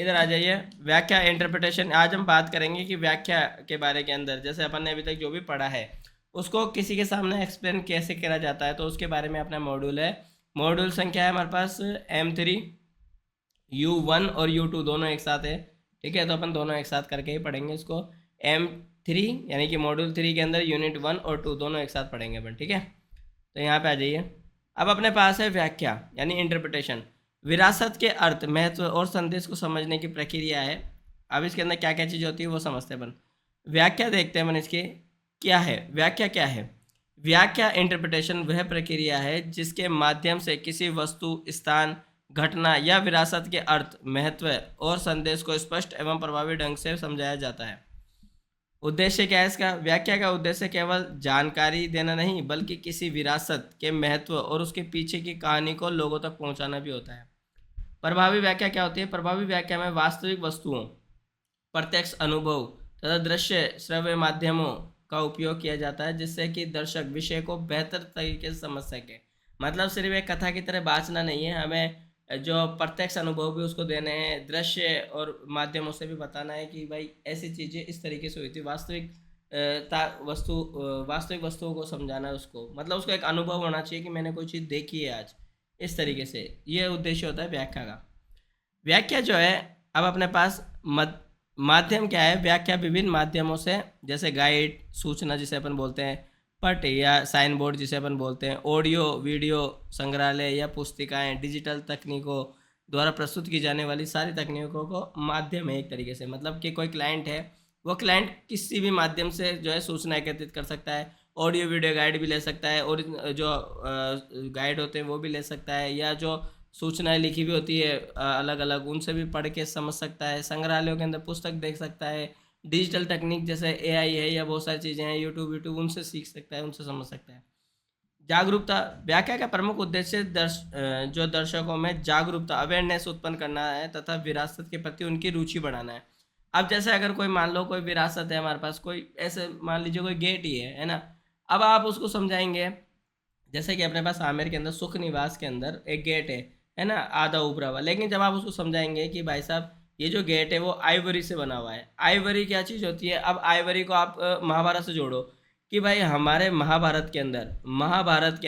इधर आ जाइए। व्याख्या इंटरप्रिटेशन, आज हम बात करेंगे कि व्याख्या के बारे के अंदर जैसे अपन ने अभी तक जो भी पढ़ा है उसको किसी के सामने एक्सप्लेन कैसे करा जाता है, तो उसके बारे में अपना मॉड्यूल है। मॉड्यूल संख्या है हमारे पास M3, U1 और U2 दोनों एक साथ है। ठीक है, तो अपन दोनों एक साथ करके ही पढ़ेंगे इसको। M3 यानी कि मॉड्यूल 3 के अंदर यूनिट 1 और 2 दोनों एक साथ पढ़ेंगे अपन। ठीक है, तो यहाँ पे आ जाइए। अब अपने पास है व्याख्या यानी इंटरप्रिटेशन। विरासत के अर्थ, महत्व और संदेश को समझने की प्रक्रिया है। अब इसके अंदर क्या क्या चीज़ होती है वो समझते हैं अपन। व्याख्या देखते हैं अपन इसकी क्या है। व्याख्या क्या है? व्याख्या इंटरप्रिटेशन वह प्रक्रिया है जिसके माध्यम से किसी वस्तु, स्थान, घटना या विरासत के अर्थ, महत्व और संदेश को स्पष्ट एवं प्रभावी ढंग से समझाया जाता है। उद्देश्य क्या है इसका? व्याख्या का उद्देश्य केवल जानकारी देना नहीं बल्कि किसी विरासत के महत्व और उसके पीछे की कहानी को लोगों तक पहुंचाना भी होता है। प्रभावी व्याख्या क्या होती है? प्रभावी व्याख्या में वास्तविक वस्तुओं, प्रत्यक्ष अनुभव तथा दृश्य श्रव्य माध्यमों का उपयोग किया जाता है जिससे कि दर्शक विषय को बेहतर तरीके से समझ सके। मतलब सिर्फ एक कथा की तरह बाँचना नहीं है, हमें जो प्रत्यक्ष अनुभव भी उसको देने हैं, दृश्य और माध्यमों से भी बताना है कि भाई ऐसी चीज़ें इस तरीके से हुई थी। वास्तविक वस्तुओं को समझाना है उसको, मतलब उसको एक अनुभव होना चाहिए कि मैंने कोई चीज़ देखी है आज, इस तरीके से। ये उद्देश्य होता है व्याख्या का। व्याख्या जो है, अब अपने पास माध्यम क्या है? व्याख्या विभिन्न माध्यमों से, जैसे गाइड, सूचना जिसे अपन बोलते हैं, पट या साइन बोर्ड जिसे अपन बोलते हैं, ऑडियो वीडियो संग्रहालय या पुस्तिकाएं, डिजिटल तकनीकों द्वारा प्रस्तुत की जाने वाली सारी तकनीकों को माध्यम है एक तरीके से। मतलब कि कोई क्लाइंट है, वो क्लाइंट किसी भी माध्यम से जो है सूचना एकत्रित कर सकता है। ऑडियो वीडियो गाइड भी ले सकता है, और जो गाइड होते हैं वो भी ले सकता है, या जो सूचनाएं लिखी हुई होती है अलग अलग, उनसे भी पढ़ के समझ सकता है। संग्रहालयों के अंदर पुस्तक देख सकता है। डिजिटल टेक्निक जैसे AI है या बहुत सारी चीज़ें हैं, यूट्यूब उनसे सीख सकता है, उनसे समझ सकता है। जागरूकता, व्याख्या का प्रमुख उद्देश्य जो दर्शकों में जागरूकता, अवेयरनेस उत्पन्न करना है तथा विरासत के प्रति उनकी रुचि बढ़ाना है। अब जैसे अगर कोई, मान लो कोई विरासत है हमारे पास, कोई ऐसे मान लीजिए कोई गेट ही है ना। अब आप उसको समझाएंगे, जैसे कि अपने पास आमेर के अंदर सुख निवास के अंदर एक गेट है ना, आधा ऊपरा हुआ। लेकिन जब आप उसको समझाएंगे कि भाई साहब ये जो गेट है वो आइवरी से बना हुआ है। आइवरी क्या चीज़ होती है? अब आइवरी को आप महाभारत से जोड़ो कि भाई हमारे महाभारत के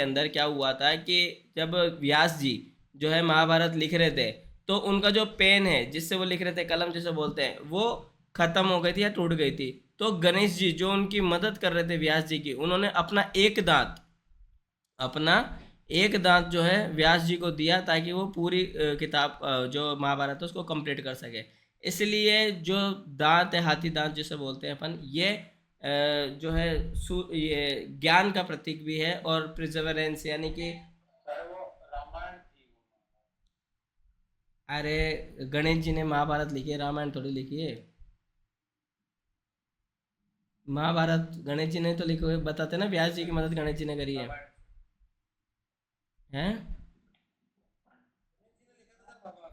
अंदर क्या हुआ था कि जब व्यास जी जो है महाभारत लिख रहे थे, तो उनका जो पेन है जिससे वो लिख रहे थे, कलम जिसे बोलते हैं, वो खत्म हो गई थी या टूट गई थी। तो गणेश जी जो उनकी मदद कर रहे थे व्यास जी की, उन्होंने अपना एक दांत जो है व्यास जी को दिया ताकि वो पूरी किताब जो महाभारत है उसको कंप्लीट कर सके। इसलिए जो दांत है, हाथी दांत जिसे बोलते हैं अपन, ये जो है ये ज्ञान का प्रतीक भी है और प्रिजर्वेंस यानी कि, अरे गणेश जी ने महाभारत लिखी है, रामायण थोड़ी लिखी है। महाभारत गणेश जी ने तो लिखी हुई, बताते ना व्यास जी की मदद गणेश जी ने करी है। हैं?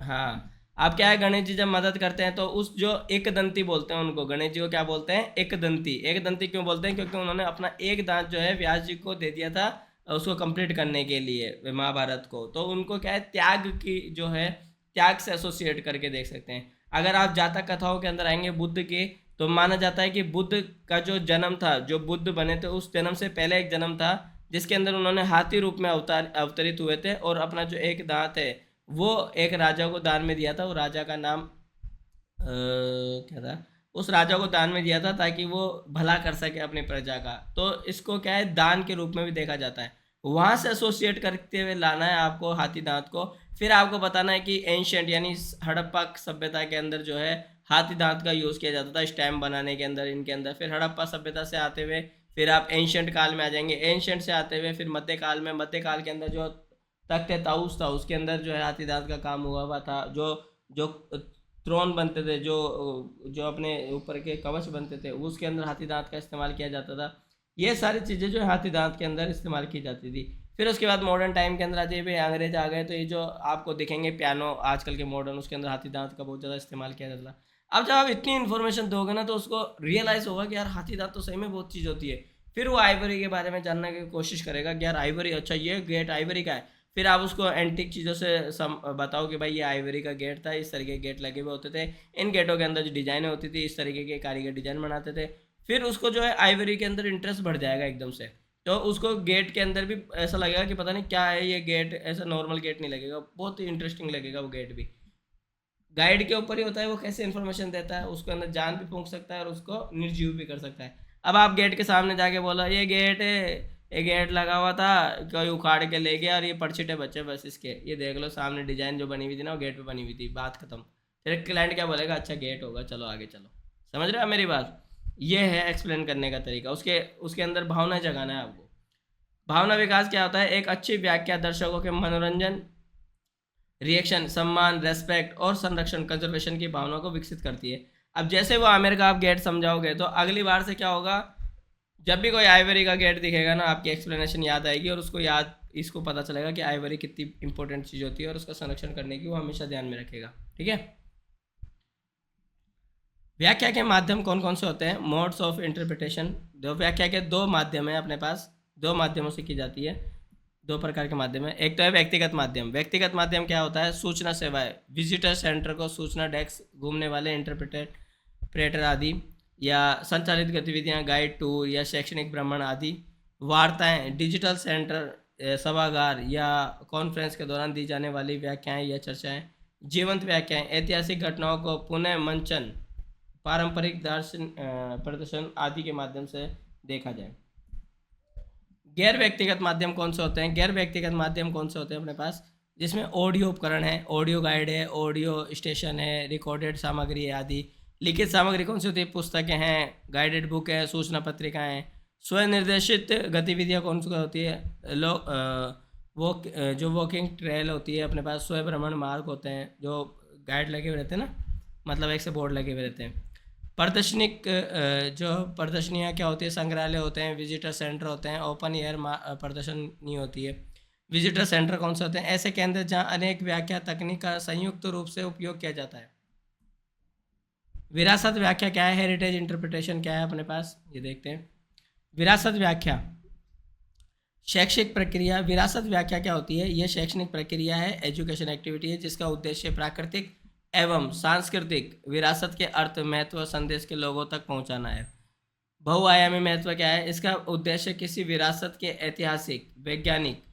हाँ। अब क्या है, गणेश जी जब मदद करते हैं तो उस जो एक दंती बोलते हैं उनको, गणेश जी को क्या बोलते हैं? एक दंती। एक दंती क्यों बोलते हैं? क्योंकि उन्होंने अपना एक दांत जो है व्यास जी को दे दिया था उसको कंप्लीट करने के लिए महाभारत को। तो उनको क्या है, त्याग की जो है, त्याग से एसोसिएट करके देख सकते हैं। अगर आप जातक कथाओं के अंदर आएंगे बुद्ध के, तो माना जाता है कि बुद्ध का जो जन्म था, जो बुद्ध बने थे, उस जन्म से पहले एक जन्म था जिसके अंदर उन्होंने हाथी रूप में अवतरित हुए थे, और अपना जो एक दांत है वो एक राजा को दान में दिया था। वो राजा का नाम क्या था? उस राजा को दान में दिया था ताकि वो भला कर सके अपनी प्रजा का। तो इसको क्या है, दान के रूप में भी देखा जाता है। वहां से एसोसिएट करते हुए लाना है आपको हाथी दांत को। फिर आपको बताना है कि एंशियंट यानी हड़प्पा सभ्यता के अंदर जो है हाथी दांत का यूज़ किया जाता था स्टैम्प बनाने के अंदर, इनके अंदर। फिर हड़प्पा सभ्यता से आते हुए फिर आप एंशियंट काल में आ जाएंगे। एंशियंट से आते हुए फिर मध्यकाल में, मध्यकाल के अंदर जो तख्त ताउस था उसके अंदर जो है हाथी दांत का काम हुआ हुआ था। जो जो थ्रोन बनते थे, जो जो अपने ऊपर के कवच बनते थे, उसके अंदर हाथी दांत का इस्तेमाल किया जाता था। ये सारी चीज़ें जो हाथी दांत के अंदर इस्तेमाल की जाती थी। फिर उसके बाद मॉडर्न टाइम के अंदर आ जाइए, अंग्रेज आ गए, तो ये जो आपको दिखेंगे पियानो आजकल के मॉडर्न, उसके अंदर हाथी दांत का बहुत ज़्यादा इस्तेमाल किया जाता था। अब जब आप इतनी इन्फॉर्मेशन दोगे ना तो उसको रियलाइज़ होगा कि यार हाथी दांत तो सही में बहुत चीज़ होती है। फिर वो आइवरी के बारे में जानने की कोशिश करेगा कि यार आइवरी, अच्छा ये गेट आइवरी का है। फिर आप उसको एंटिक चीज़ों से बताओ कि भाई ये आइवरी का गेट था, इस तरीके के गेट लगे हुए होते थे, इन गेटों के अंदर जो डिज़ाइनें होती थी इस तरीके के कारीगर डिज़ाइन बनाते थे। फिर उसको जो है आइवरी के अंदर इंटरेस्ट बढ़ जाएगा एकदम से, तो उसको गेट के अंदर भी ऐसा लगेगा कि पता नहीं क्या है ये गेट, ऐसा नॉर्मल गेट नहीं लगेगा, बहुत ही इंटरेस्टिंग लगेगा वो गेट भी। गाइड के ऊपर ही होता है वो कैसे इन्फॉर्मेशन देता है, उसके अंदर जान भी फूंक सकता है और उसको निर्जीव भी कर सकता है। अब आप गेट के सामने जाके बोला ये गेट है, ये गेट लगा हुआ था, कोई उखाड़ के ले गया और ये परछिटे बच्चे बस इसके, ये देख लो सामने डिजाइन जो बनी हुई थी ना वो गेट पे बनी हुई थी, बात खत्म। फिर क्लाइंट क्या बोलेगा, अच्छा गेट होगा, चलो आगे चलो। समझ रहे हो मेरी बात? ये है एक्सप्लेन करने का तरीका, उसके उसके अंदर भावना जगाना है आपको। भावना विकास क्या होता है, एक अच्छी व्याख्या दर्शकों के मनोरंजन, रिएक्शन, सम्मान, रेस्पेक्ट और संरक्षण, कंजर्वेशन की भावना को विकसित करती है। अब जैसे वो आमिर का आप गेट समझाओगे तो अगली बार से क्या होगा, जब भी कोई आइवरी का गेट दिखेगा ना आपकी एक्सप्लेनेशन याद आएगी और उसको याद, इसको पता चलेगा कि आइवरी कितनी इंपॉर्टेंट चीज़ होती है और उसका संरक्षण करने की वो हमेशा ध्यान में रखेगा। ठीक है। व्याख्या के माध्यम कौन कौन से होते हैं? Modes of interpretation. दो व्याख्या के दो माध्यम है अपने पास, दो माध्यमों से की जाती है, दो प्रकार के माध्यम है। एक तो है व्यक्तिगत माध्यम। व्यक्तिगत माध्यम क्या होता है? सूचना सेवाएं, विजिटर सेंटर को सूचना डेस्क, घूमने वाले इंटरप्रेटर आदि, या संचालित गतिविधियां, गाइड टूर या शैक्षणिक भ्रमण आदि। वार्ताएं, डिजिटल सेंटर, सभागार या कॉन्फ्रेंस के दौरान दी जाने वाली व्याख्याएं या चर्चाएं। जीवंत व्याख्याएं, ऐतिहासिक घटनाओं को पुनः मंचन, पारंपरिक दर्शन प्रदर्शन आदि के माध्यम से देखा जाए। गैर व्यक्तिगत माध्यम कौन से होते हैं? गैर व्यक्तिगत माध्यम कौन से होते हैं अपने पास? जिसमें ऑडियो उपकरण है, ऑडियो गाइड है, ऑडियो स्टेशन है, रिकॉर्डेड सामग्री है आदि। लिखित सामग्री कौन सी होती है? पुस्तकें हैं, गाइडेड बुक है, सूचना पत्रिकाएं हैं। स्वयं निर्देशित गतिविधियां कौन सी होती है? वो जो वॉकिंग ट्रेल होती है अपने पास, स्वयं भ्रमण मार्ग होते हैं जो गाइड लगे हुए रहते हैं ना, मतलब एक से बोर्ड लगे हुए रहते हैं। प्रदर्शनिक जो प्रदर्शनियाँ क्या होती है? संग्रहालय होते हैं, विजिटर सेंटर होते हैं, ओपन एयर प्रदर्शनी होती है। विजिटर सेंटर कौन से होते हैं? ऐसे केंद्र जहाँ अनेक व्याख्या तकनीक का संयुक्त रूप से उपयोग किया जाता है। विरासत व्याख्या क्या है? हेरिटेज इंटरप्रिटेशन क्या है अपने पास, ये देखते हैं। विरासत व्याख्या शैक्षिक प्रक्रिया। विरासत व्याख्या क्या होती है? यह शैक्षणिक प्रक्रिया है, एजुकेशन एक्टिविटी है जिसका उद्देश्य प्राकृतिक एवं सांस्कृतिक विरासत के अर्थ, महत्व, संदेश के लोगों तक पहुंचाना है। बहुआयामी महत्व क्या है? इसका उद्देश्य किसी विरासत के ऐतिहासिक, वैज्ञानिक,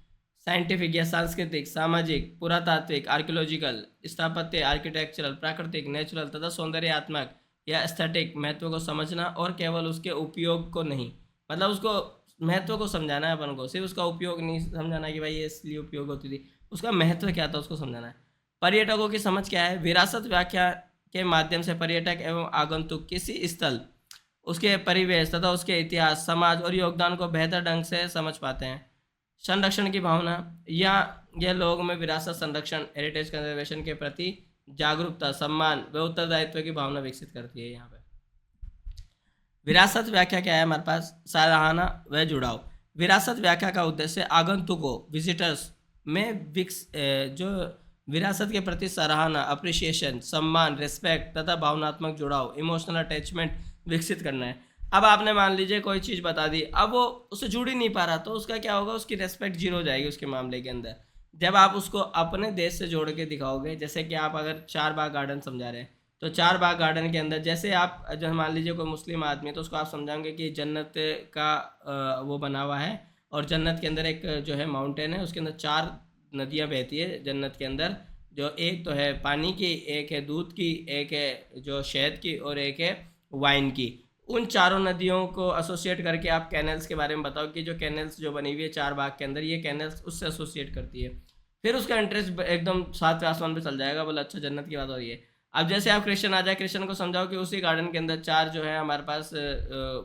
साइंटिफिक या सांस्कृतिक, सामाजिक, पुरातात्विक, आर्कियोलॉजिकल, स्थापत्य, आर्किटेक्चरल, प्राकृतिक, नेचुरल तथा सौंदर्यात्मक या एस्थेटिक महत्व को समझना और केवल उसके उपयोग को नहीं, मतलब उसको महत्व को समझाना है अपन को, सिर्फ उसका उपयोग नहीं समझाना कि भाई ये इसलिए उपयोग होती थी, उसका महत्व क्या था उसको समझाना है। पर्यटकों की समझ क्या है? विरासत व्याख्या के माध्यम से पर्यटक एवं आगंतुक किसी स्थल, उसके परिवेश तथा उसके इतिहास, समाज और योगदान को बेहतर ढंग से समझ पाते हैं। संरक्षण की भावना, या यह लोगों में विरासत संरक्षण, हेरिटेज कंजर्वेशन के प्रति जागरूकता, सम्मान व उत्तरदायित्व की भावना विकसित करती है। यहाँ पे विरासत व्याख्या क्या है हमारे पास? सराहना व जुड़ाव। विरासत व्याख्या का उद्देश्य आगंतुकों, विजिटर्स में जो विरासत के प्रति सराहना, अप्रिसिएशन, सम्मान, रिस्पेक्ट तथा भावनात्मक जुड़ाव, इमोशनल अटैचमेंट विकसित करना है। अब आपने मान लीजिए कोई चीज़ बता दी, अब वो उससे जुड़ ही नहीं पा रहा, तो उसका क्या होगा? उसकी रेस्पेक्ट जीरो हो जाएगी उसके मामले के अंदर। जब आप उसको अपने देश से जोड़ के दिखाओगे, जैसे कि आप अगर चार बाग गार्डन समझा रहे हैं, तो चार बाग गार्डन के अंदर जैसे आप, जो मान लीजिए कोई मुस्लिम आदमी है तो उसको आप समझाएंगे कि जन्नत का वो बना हुआ है, और जन्नत के अंदर एक जो है माउंटेन है, उसके अंदर चार नदियाँ बहती है जन्नत के अंदर, जो एक तो है पानी की, एक है दूध की, एक है जो शहद की, और एक है वाइन की। उन चारों नदियों को एसोसिएट करके आप कैनल्स के बारे में बताओ कि जो कैनल्स जो बनी हुई है चार बाग के अंदर, ये कैनल्स उससे एसोसिएट करती है। फिर उसका इंटरेस्ट एकदम सातवें आसमान पे चल जाएगा, बोला अच्छा जन्नत की बात हो रही है। अब जैसे आप क्रिश्चियन आ जाए, क्रिश्चियन को समझाओ कि उसी गार्डन के अंदर चार जो है हमारे पास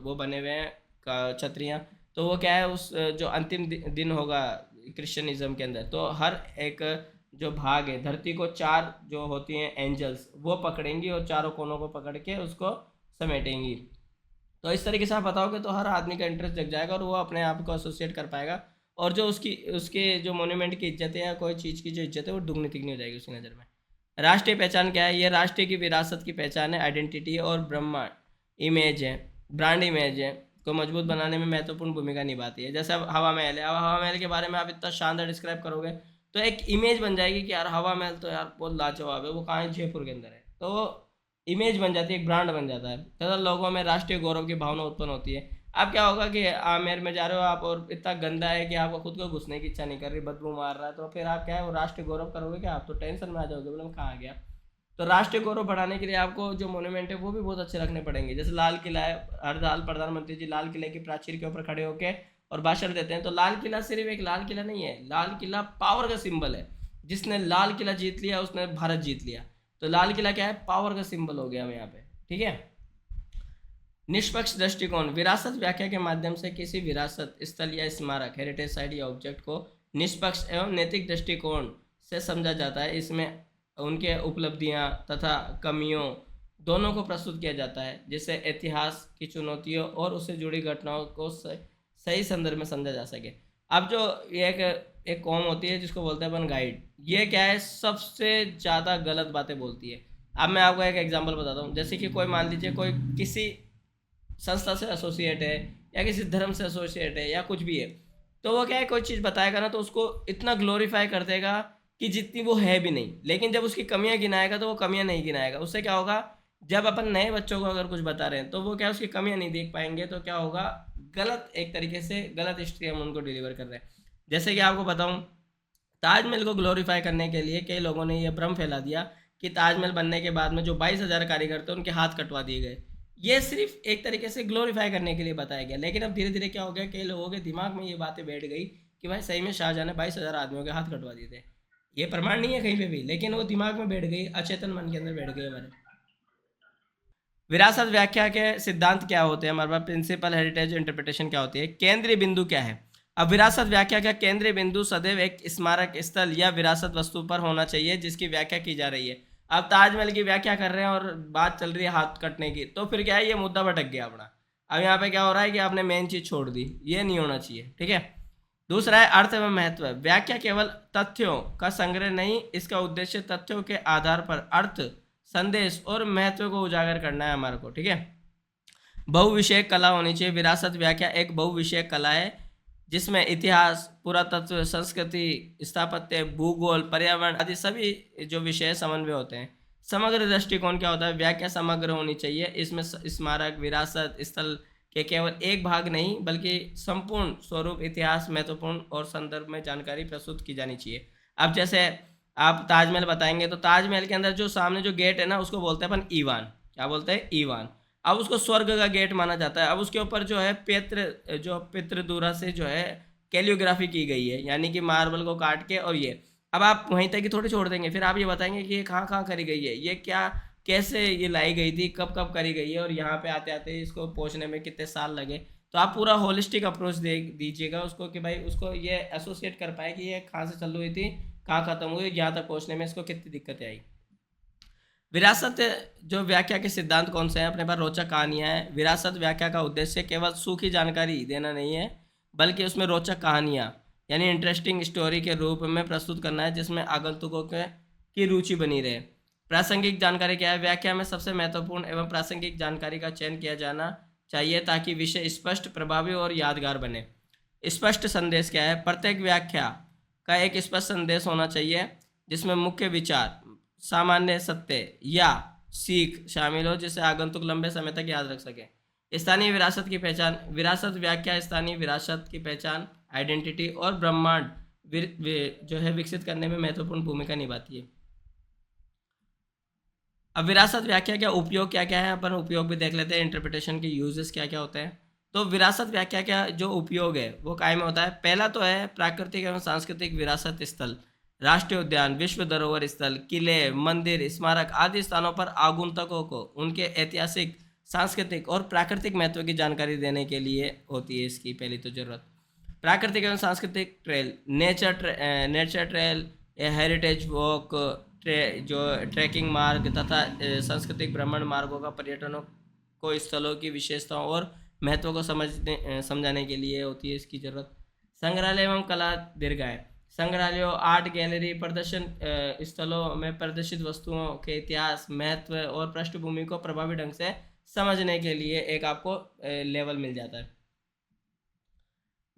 वो बने हुए हैं छतरियाँ, तो वो क्या है, उस जो अंतिम दिन होगा क्रिश्चियनिज्म के अंदर, तो हर एक जो भाग है धरती को चार जो होती हैं एंजल्स, वो पकड़ेंगी और चारों कोनों को पकड़ के उसको समेटेंगी। तो इस तरीके से आप बताओगे तो हर आदमी का इंटरेस्ट जग जाएगा और वो अपने आप को एसोसिएट कर पाएगा, और जो उसकी उसके जो मोन्यूमेंट की इज्जत है या कोई चीज़ की जो इज्जत है वो दुगनी तिगनी हो जाएगी उसकी नज़र में। राष्ट्रीय पहचान क्या है? ये राष्ट्रीय की विरासत की पहचान है, आइडेंटिटी और ब्रांड इमेज है को मजबूत बनाने में महत्वपूर्ण भूमिका निभाती है। जैसे अब हवा महल है, अब हवा महल के बारे में आप इतना शानदार डिस्क्राइब करोगे तो एक इमेज बन जाएगी कि यार हवा महल तो यार बहुत लाजवाब है, वो कहाँ है, जयपुर के अंदर है। तो इमेज बन जाती है, एक ब्रांड बन जाता है, तथा लोगों में राष्ट्रीय गौरव की भावना उत्पन्न होती है। अब क्या होगा कि आमेर में जा रहे हो आप और इतना गंदा है कि आपको खुद को घुसने की इच्छा नहीं कर रही, बदबू मार रहा है, तो फिर आप क्या है वो राष्ट्रीय गौरव करोगे क्या? आप तो टेंशन में आ जाओगे, बोले मैं कहाँ गया। तो राष्ट्रीय गौरव बढ़ाने के लिए आपको जो मोन्यूमेंट है वो भी बहुत अच्छे रखने पड़ेंगे। जैसे लाल किला है, हर साल प्रधानमंत्री जी लाल किले की प्राचीर के ऊपर खड़े होकर और भाषण देते हैं। तो लाल किला सिर्फ एक लाल किला नहीं है, लाल किला पावर का सिंबल है। जिसने लाल किला जीत लिया उसने भारत जीत लिया। तो लाल किला क्या है? पावर का सिंबल हो गया यहाँ पे, ठीक है। निष्पक्ष दृष्टिकोण, विरासत व्याख्या के माध्यम से किसी विरासत स्थल या स्मारक, हेरिटेज साइट या ऑब्जेक्ट को निष्पक्ष एवं नैतिक दृष्टिकोण से समझा जाता है। इसमें उनके उपलब्धियां तथा कमियों दोनों को प्रस्तुत किया जाता है, जिससे इतिहास की चुनौतियों और उससे जुड़ी घटनाओं को सही संदर्भ में समझा जा सके। अब जो ये एक कॉम होती है जिसको बोलते हैं अपन गाइड, ये क्या है, सबसे ज़्यादा गलत बातें बोलती है। अब मैं आपको एक एग्जांपल बताता हूँ। जैसे कि कोई मान लीजिए कोई किसी संस्था से एसोसिएट है या किसी धर्म से एसोसिएट है या कुछ भी है, तो वो क्या है कोई चीज़ बताएगा ना तो उसको इतना ग्लोरीफाई कर देगा कि जितनी वो है भी नहीं। लेकिन जब उसकी कमियां गिनाएगा तो वो कमियां नहीं गिनाएगा। उससे क्या होगा, जब अपन नए बच्चों को अगर कुछ बता रहे हैं तो वो क्या उसकी कमियां नहीं देख पाएंगे, तो क्या होगा, गलत एक तरीके से गलत हिस्ट्री हम उनको डिलीवर कर रहे हैं। जैसे कि आपको बताऊं, ताजमहल को ग्लोरीफाई करने के लिए कई लोगों ने यह भ्रम फैला दिया कि ताजमहल बनने के बाद में जो 22,000 कारीगर थे उनके हाथ कटवा दिए गए। ये सिर्फ एक तरीके से ग्लोरीफाई करने के लिए बताया गया। लेकिन अब धीरे धीरे क्या हो गया, कई लोगों के दिमाग में ये बातें बैठ गई कि भाई सही में शाहजहां ने 22,000 आदमियों के हाथ कटवा दिए थे। ये प्रमाण नहीं है कहीं पे भी, लेकिन वो दिमाग में बैठ गई, अचेतन मन के अंदर बैठ गई हमारे। विरासत व्याख्या के सिद्धांत क्या होते हैं, हमारे पास प्रिंसिपल हेरिटेज इंटरप्रिटेशन क्या होती है, केंद्रीय बिंदु क्या है। अब विरासत व्याख्या का केंद्रीय बिंदु सदैव एक स्मारक स्थल या विरासत वस्तु पर होना चाहिए जिसकी व्याख्या की जा रही है। अब ताजमहल की व्याख्या कर रहे हैं और बात चल रही है हाथ कटने की, तो फिर क्या है, ये मुद्दा भटक गया अपना। अब यहाँ पे क्या हो रहा है कि आपने मेन चीज छोड़ दी, ये नहीं होना चाहिए, ठीक है। दूसरा है अर्थ एवं महत्व। व्याख्या केवल तथ्यों का संग्रह नहीं, इसका उद्देश्य तथ्यों के आधार पर अर्थ, संदेश और महत्व को उजागर करना है हमारे को, ठीक है। बहुविषयक कला होनी चाहिए। विरासत व्याख्या एक बहुविषयक कला है जिसमें इतिहास, पुरातत्व, संस्कृति, स्थापत्य, भूगोल, पर्यावरण आदि सभी जो विषय समन्वय होते हैं। समग्र दृष्टिकोण क्या होता है, व्याख्या समग्र होनी चाहिए। इसमें स्मारक, विरासत स्थल के केवल एक भाग नहीं बल्कि संपूर्ण स्वरूप, इतिहास, महत्वपूर्ण और संदर्भ में जानकारी प्रस्तुत की जानी चाहिए। अब जैसे आप ताजमहल बताएंगे तो ताजमहल के अंदर जो सामने जो गेट है ना उसको बोलते हैं अपन ईवान। क्या बोलते हैं? ईवान। अब उसको स्वर्ग का गेट माना जाता है। अब उसके ऊपर जो है पितृदूरा से जो है कैलियोग्राफी की गई है, यानी कि मार्बल को काट के। और ये अब आप वहीं तक ही थोड़ी छोड़ देंगे, फिर आप ये बताएंगे कि ये कहाँ कहाँ करी गई है, ये क्या, कैसे ये लाई गई थी, कब कब करी गई है, और यहाँ पे आते आते इसको पहुँचने में कितने साल लगे। तो आप पूरा होलिस्टिक अप्रोच दे दीजिएगा उसको कि भाई उसको ये एसोसिएट कर पाए कि ये कहाँ से चल रही थी, कहाँ खत्म हुई, यहाँ तक पहुँचने में इसको कितनी दिक्कतें आई। विरासत जो व्याख्या के सिद्धांत कौन से हैं, अपने पास रोचक कहानियां हैं। विरासत व्याख्या का उद्देश्य केवल सूखी जानकारी देना नहीं है बल्कि उसमें रोचक कहानियां यानी इंटरेस्टिंग स्टोरी के रूप में प्रस्तुत करना है जिसमें आगंतुकों की रुचि बनी रहे। प्रासंगिक जानकारी क्या है, व्याख्या में सबसे महत्वपूर्ण एवं प्रासंगिक जानकारी का चयन किया जाना चाहिए ताकि विषय स्पष्ट, प्रभावी और यादगार बने। स्पष्ट संदेश क्या है, प्रत्येक व्याख्या का एक स्पष्ट संदेश होना चाहिए जिसमें मुख्य विचार, सामान्य सत्य या सीख शामिल हो जिसे आगंतुक लंबे समय तक याद रख सके। स्थानीय विरासत की पहचान, विरासत व्याख्या स्थानीय विरासत की पहचान, आइडेंटिटी और ब्रह्मांड जो है विकसित करने में महत्वपूर्ण भूमिका निभाती है। अब विरासत व्याख्या क्या उपयोग क्या क्या है, अपन उपयोग भी देख लेते हैं। इंटरप्रिटेशन के यूजेस क्या क्या होते हैं। तो विरासत व्याख्या का जो उपयोग है वो काय में होता है। पहला तो है प्राकृतिक एवं सांस्कृतिक विरासत स्थल, राष्ट्रीय उद्यान, विश्व धरोहर स्थल, किले, मंदिर, स्मारक आदि स्थानों पर आगंतुकों को उनके ऐतिहासिक, सांस्कृतिक और प्राकृतिक महत्व की जानकारी देने के लिए होती है इसकी पहली तो जरूरत। प्राकृतिक एवं सांस्कृतिक trail, nature trail, heritage walk, जो ट्रैकिंग मार्ग तथा सांस्कृतिक भ्रमण मार्गों का पर्यटनों को स्थलों की विशेषताओं और महत्व को समझाने के लिए होती है इसकी जरूरत। संग्रहालय एवं कला दीर्घाएं, संग्रहालयों, आर्ट गैलरी, प्रदर्शन स्थलों में प्रदर्शित वस्तुओं के इतिहास, महत्व और पृष्ठभूमि को प्रभावी ढंग से समझने के लिए एक आपको लेवल मिल जाता है।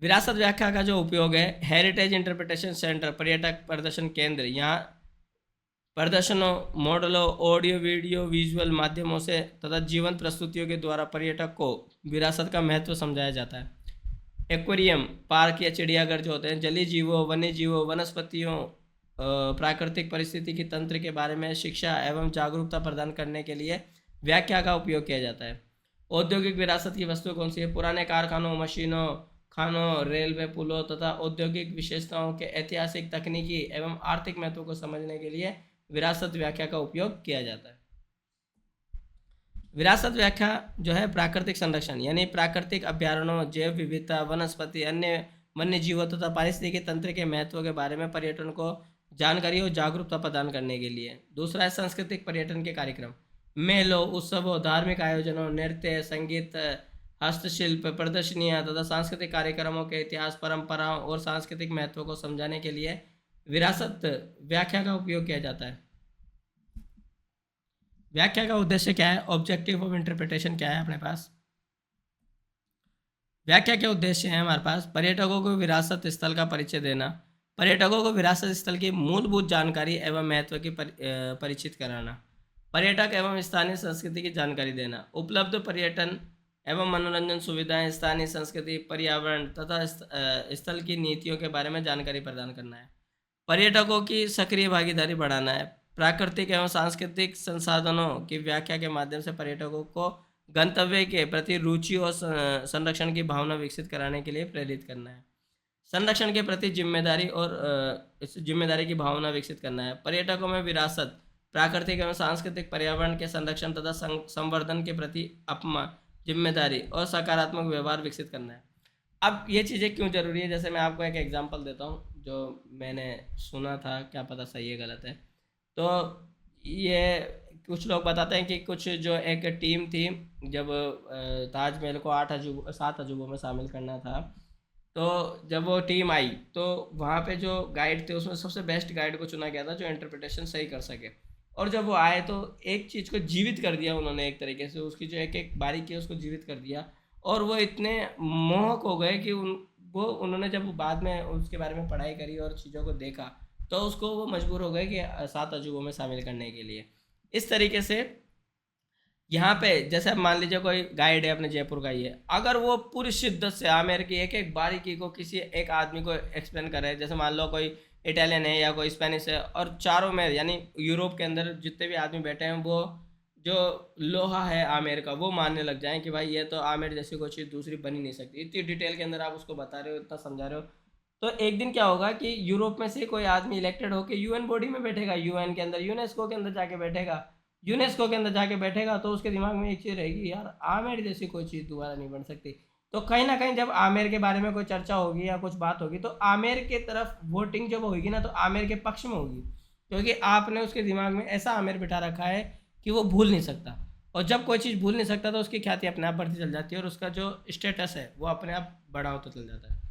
विरासत व्याख्या का जो उपयोग है, हेरिटेज इंटरप्रिटेशन सेंटर, पर्यटक प्रदर्शन केंद्र, यहाँ प्रदर्शनों, मॉडलों, ऑडियो वीडियो विजुअल माध्यमों से तथा जीवंत प्रस्तुतियों के द्वारा पर्यटक को विरासत का महत्व समझाया जाता है। एक्वेरियम, पार्क या चिड़ियाघर जो होते हैं, जलीय जीवों, वन्य जीवों, वनस्पतियों, प्राकृतिक परिस्थिति की तंत्र के बारे में शिक्षा एवं जागरूकता प्रदान करने के लिए व्याख्या का उपयोग किया जाता है। औद्योगिक विरासत की वस्तुएं कौन सी है? पुराने कारखानों, मशीनों, खानों, रेलवे पुलों तथा औद्योगिक विशेषताओं के ऐतिहासिक, तकनीकी एवं आर्थिक महत्व को समझने के लिए विरासत व्याख्या का उपयोग किया जाता है। विरासत व्याख्या जो है प्राकृतिक संरक्षण यानी प्राकृतिक अभ्यारण्यों, जैव विविधता, वनस्पति, अन्य वन्य जीवों तथा पारिस्थितिकी तंत्र के महत्व के बारे में पर्यटन को जानकारी और जागरूकता प्रदान करने के लिए। दूसरा है सांस्कृतिक पर्यटन के कार्यक्रम, मेलों, उत्सवों, धार्मिक आयोजनों, नृत्य, संगीत, हस्तशिल्प, प्रदर्शनियाँ तथा सांस्कृतिक कार्यक्रमों के इतिहास, परंपराओं और सांस्कृतिक महत्व को समझाने के लिए विरासत व्याख्या का उपयोग किया जाता है। व्याख्या का उद्देश्य क्या है? ऑब्जेक्टिव ऑफ इंटरप्रिटेशन क्या है अपने पास? व्याख्या के उद्देश्य है हमारे पास पर्यटकों को विरासत स्थल का परिचय देना, पर्यटकों को विरासत स्थल की मूलभूत जानकारी एवं महत्व की परिचित कराना, पर्यटक एवं स्थानीय संस्कृति की जानकारी देना, उपलब्ध पर्यटन एवं मनोरंजन सुविधाएं, स्थानीय संस्कृति, पर्यावरण तथा स्थल की नीतियों के बारे में जानकारी प्रदान करना है, पर्यटकों की सक्रिय भागीदारी बढ़ाना है, प्राकृतिक एवं सांस्कृतिक संसाधनों की व्याख्या के माध्यम से पर्यटकों को गंतव्य के प्रति रुचि और संरक्षण की भावना विकसित कराने के लिए प्रेरित करना है, संरक्षण के प्रति जिम्मेदारी और इस जिम्मेदारी की भावना विकसित करना है, पर्यटकों में विरासत, प्राकृतिक एवं सांस्कृतिक पर्यावरण के संरक्षण तथा संवर्धन के प्रति अपना जिम्मेदारी और सकारात्मक व्यवहार विकसित करना है। अब ये चीज़ें क्यों जरूरी है? जैसे मैं आपको एक एग्जांपल देता हूँ जो मैंने सुना था, क्या पता सही है गलत है। तो ये कुछ लोग बताते हैं कि कुछ जो एक टीम थी, जब ताजमहल को 7 अजूबों में शामिल करना था, तो जब वो टीम आई तो वहाँ पे जो गाइड थे उसमें सबसे बेस्ट गाइड को चुना गया था जो इंटरप्रिटेशन सही कर सके। और जब वो आए तो एक चीज़ को जीवित कर दिया उन्होंने, एक तरीके से उसकी जो एक एक बारीकी है उसको जीवित कर दिया। और वो इतने मोहक हो गए कि उन्होंने जब बाद में उसके बारे में पढ़ाई करी और चीज़ों को देखा तो उसको वो मजबूर हो गए कि 7 अजूबों में शामिल करने के लिए। इस तरीके से यहाँ पे जैसे अब मान लीजिए कोई गाइड है अपने जयपुर का ही है, अगर वो पूरी शिद्दत से आमेर की एक एक बारीकी को किसी एक आदमी को एक्सप्लेन करे, जैसे मान लो कोई इटालियन है या कोई स्पेनिश है, और चारों में यानी यूरोप के अंदर जितने भी आदमी बैठे हैं वो जो लोहा है आमेर का वो मानने लग जाएं कि भाई ये तो आमेर जैसी कोई चीज़ दूसरी बन ही नहीं सकती। इतनी डिटेल के अंदर आप उसको बता रहे हो, इतना समझा रहे हो, तो एक दिन क्या होगा कि यूरोप में से कोई आदमी इलेक्टेड होकर यूएन बॉडी में बैठेगा, यूएन के अंदर, यूनेस्को के अंदर जाके बैठेगा। यूनेस्को के अंदर जाके बैठेगा तो उसके दिमाग में एक चीज़ रहेगी, यार आमेर जैसी कोई चीज़ दोबारा नहीं बन सकती। तो कहीं ना कहीं जब आमेर के बारे में कोई चर्चा होगी या कुछ बात होगी तो आमेर के तरफ वोटिंग जब होगी ना तो आमेर के पक्ष में होगी, क्योंकि आपने उसके दिमाग में ऐसा आमेर बिठा रखा है कि वो भूल नहीं सकता। और जब कोई चीज़ भूल नहीं सकता तो उसकी ख्याति अपने आप बढ़ती चल जाती है और उसका जो स्टेटस है वो अपने आप बड़ा होता चल जाता है।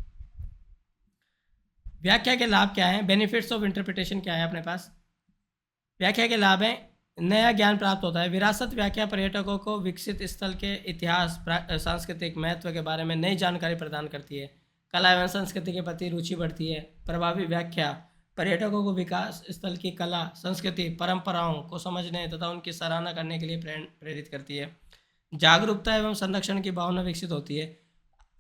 व्याख्या के लाभ क्या है? बेनिफिट्स ऑफ इंटरप्रिटेशन क्या है अपने पास? व्याख्या के लाभ है, नया ज्ञान प्राप्त होता है। विरासत व्याख्या पर्यटकों को विकसित स्थल के इतिहास, सांस्कृतिक महत्व के बारे में नई जानकारी प्रदान करती है। कला एवं संस्कृति के प्रति रुचि बढ़ती है। प्रभावी व्याख्या पर्यटकों को विकास स्थल की कला, संस्कृति, परंपराओं को समझने तथा उनकी सराहना करने के लिए प्रेरित करती है। जागरूकता एवं संरक्षण की भावना विकसित होती है।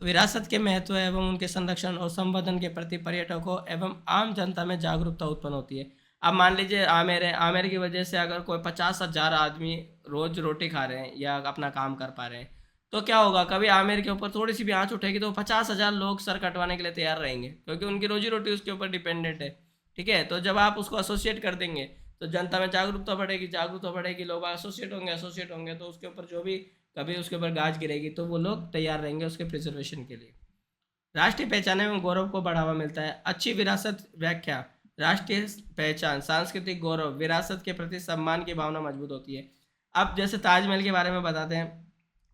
विरासत के महत्व एवं उनके संरक्षण और संवर्धन के प्रति पर्यटकों एवं आम जनता में जागरूकता उत्पन्न होती है। अब मान लीजिए आमेर है, आमेर की वजह से अगर कोई 50,000 आदमी रोज रोटी खा रहे हैं या अपना काम कर पा रहे हैं तो क्या होगा, कभी आमेर के ऊपर थोड़ी सी भी आंच उठेगी तो 50,000 लोग सर कटवाने के लिए तैयार रहेंगे, क्योंकि उनकी रोजी रोटी उसके ऊपर डिपेंडेंट है। ठीक है, तो जब आप उसको एसोसिएट कर देंगे तो जनता में जागरूकता बढ़ेगी, लोग एसोसिएट होंगे तो उसके ऊपर जो भी कभी उसके ऊपर गाज गिरेगी तो वो लोग तैयार रहेंगे उसके प्रिजर्वेशन के लिए। राष्ट्रीय पहचान एवं गौरव को बढ़ावा मिलता है। अच्छी विरासत व्याख्या राष्ट्रीय पहचान, सांस्कृतिक गौरव, विरासत के प्रति सम्मान की भावना मजबूत होती है। अब जैसे ताजमहल के बारे में बताते हैं,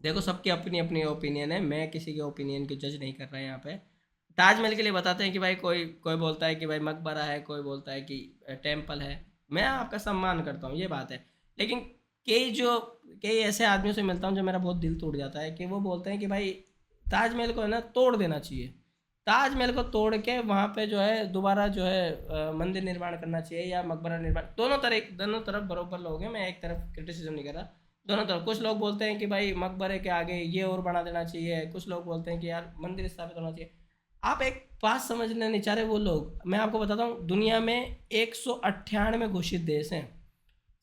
देखो सबकी अपनी अपनी ओपिनियन है, मैं किसी के ओपिनियन की जज नहीं कर रहा यहाँ पे। ताजमहल के लिए बताते हैं कि भाई कोई बोलता है कि भाई मकबरा है, कोई बोलता है कि टेम्पल है। मैं आपका सम्मान करता हूँ, ये बात है, लेकिन कई ऐसे आदमियों से मिलता हूँ जो मेरा बहुत दिल टूट जाता है कि वो बोलते हैं कि भाई ताजमहल को है ना तोड़ देना चाहिए, ताजमहल को तोड़ के वहाँ पे जो है दोबारा जो है मंदिर निर्माण करना चाहिए या मकबरा निर्माण, दोनों तरफ बरोबर लोग हैं, मैं एक तरफ क्रिटिसिज्म नहीं कर रहा। दोनों तरफ कुछ लोग बोलते हैं कि भाई मकबरे के आगे ये और बना देना चाहिए, कुछ लोग बोलते हैं कि यार मंदिर स्थापित होना चाहिए। आप एक बात समझने नहीं चाह रहे वो लोग। मैं आपको बताता हूँ, दुनिया में 198 घोषित देश हैं,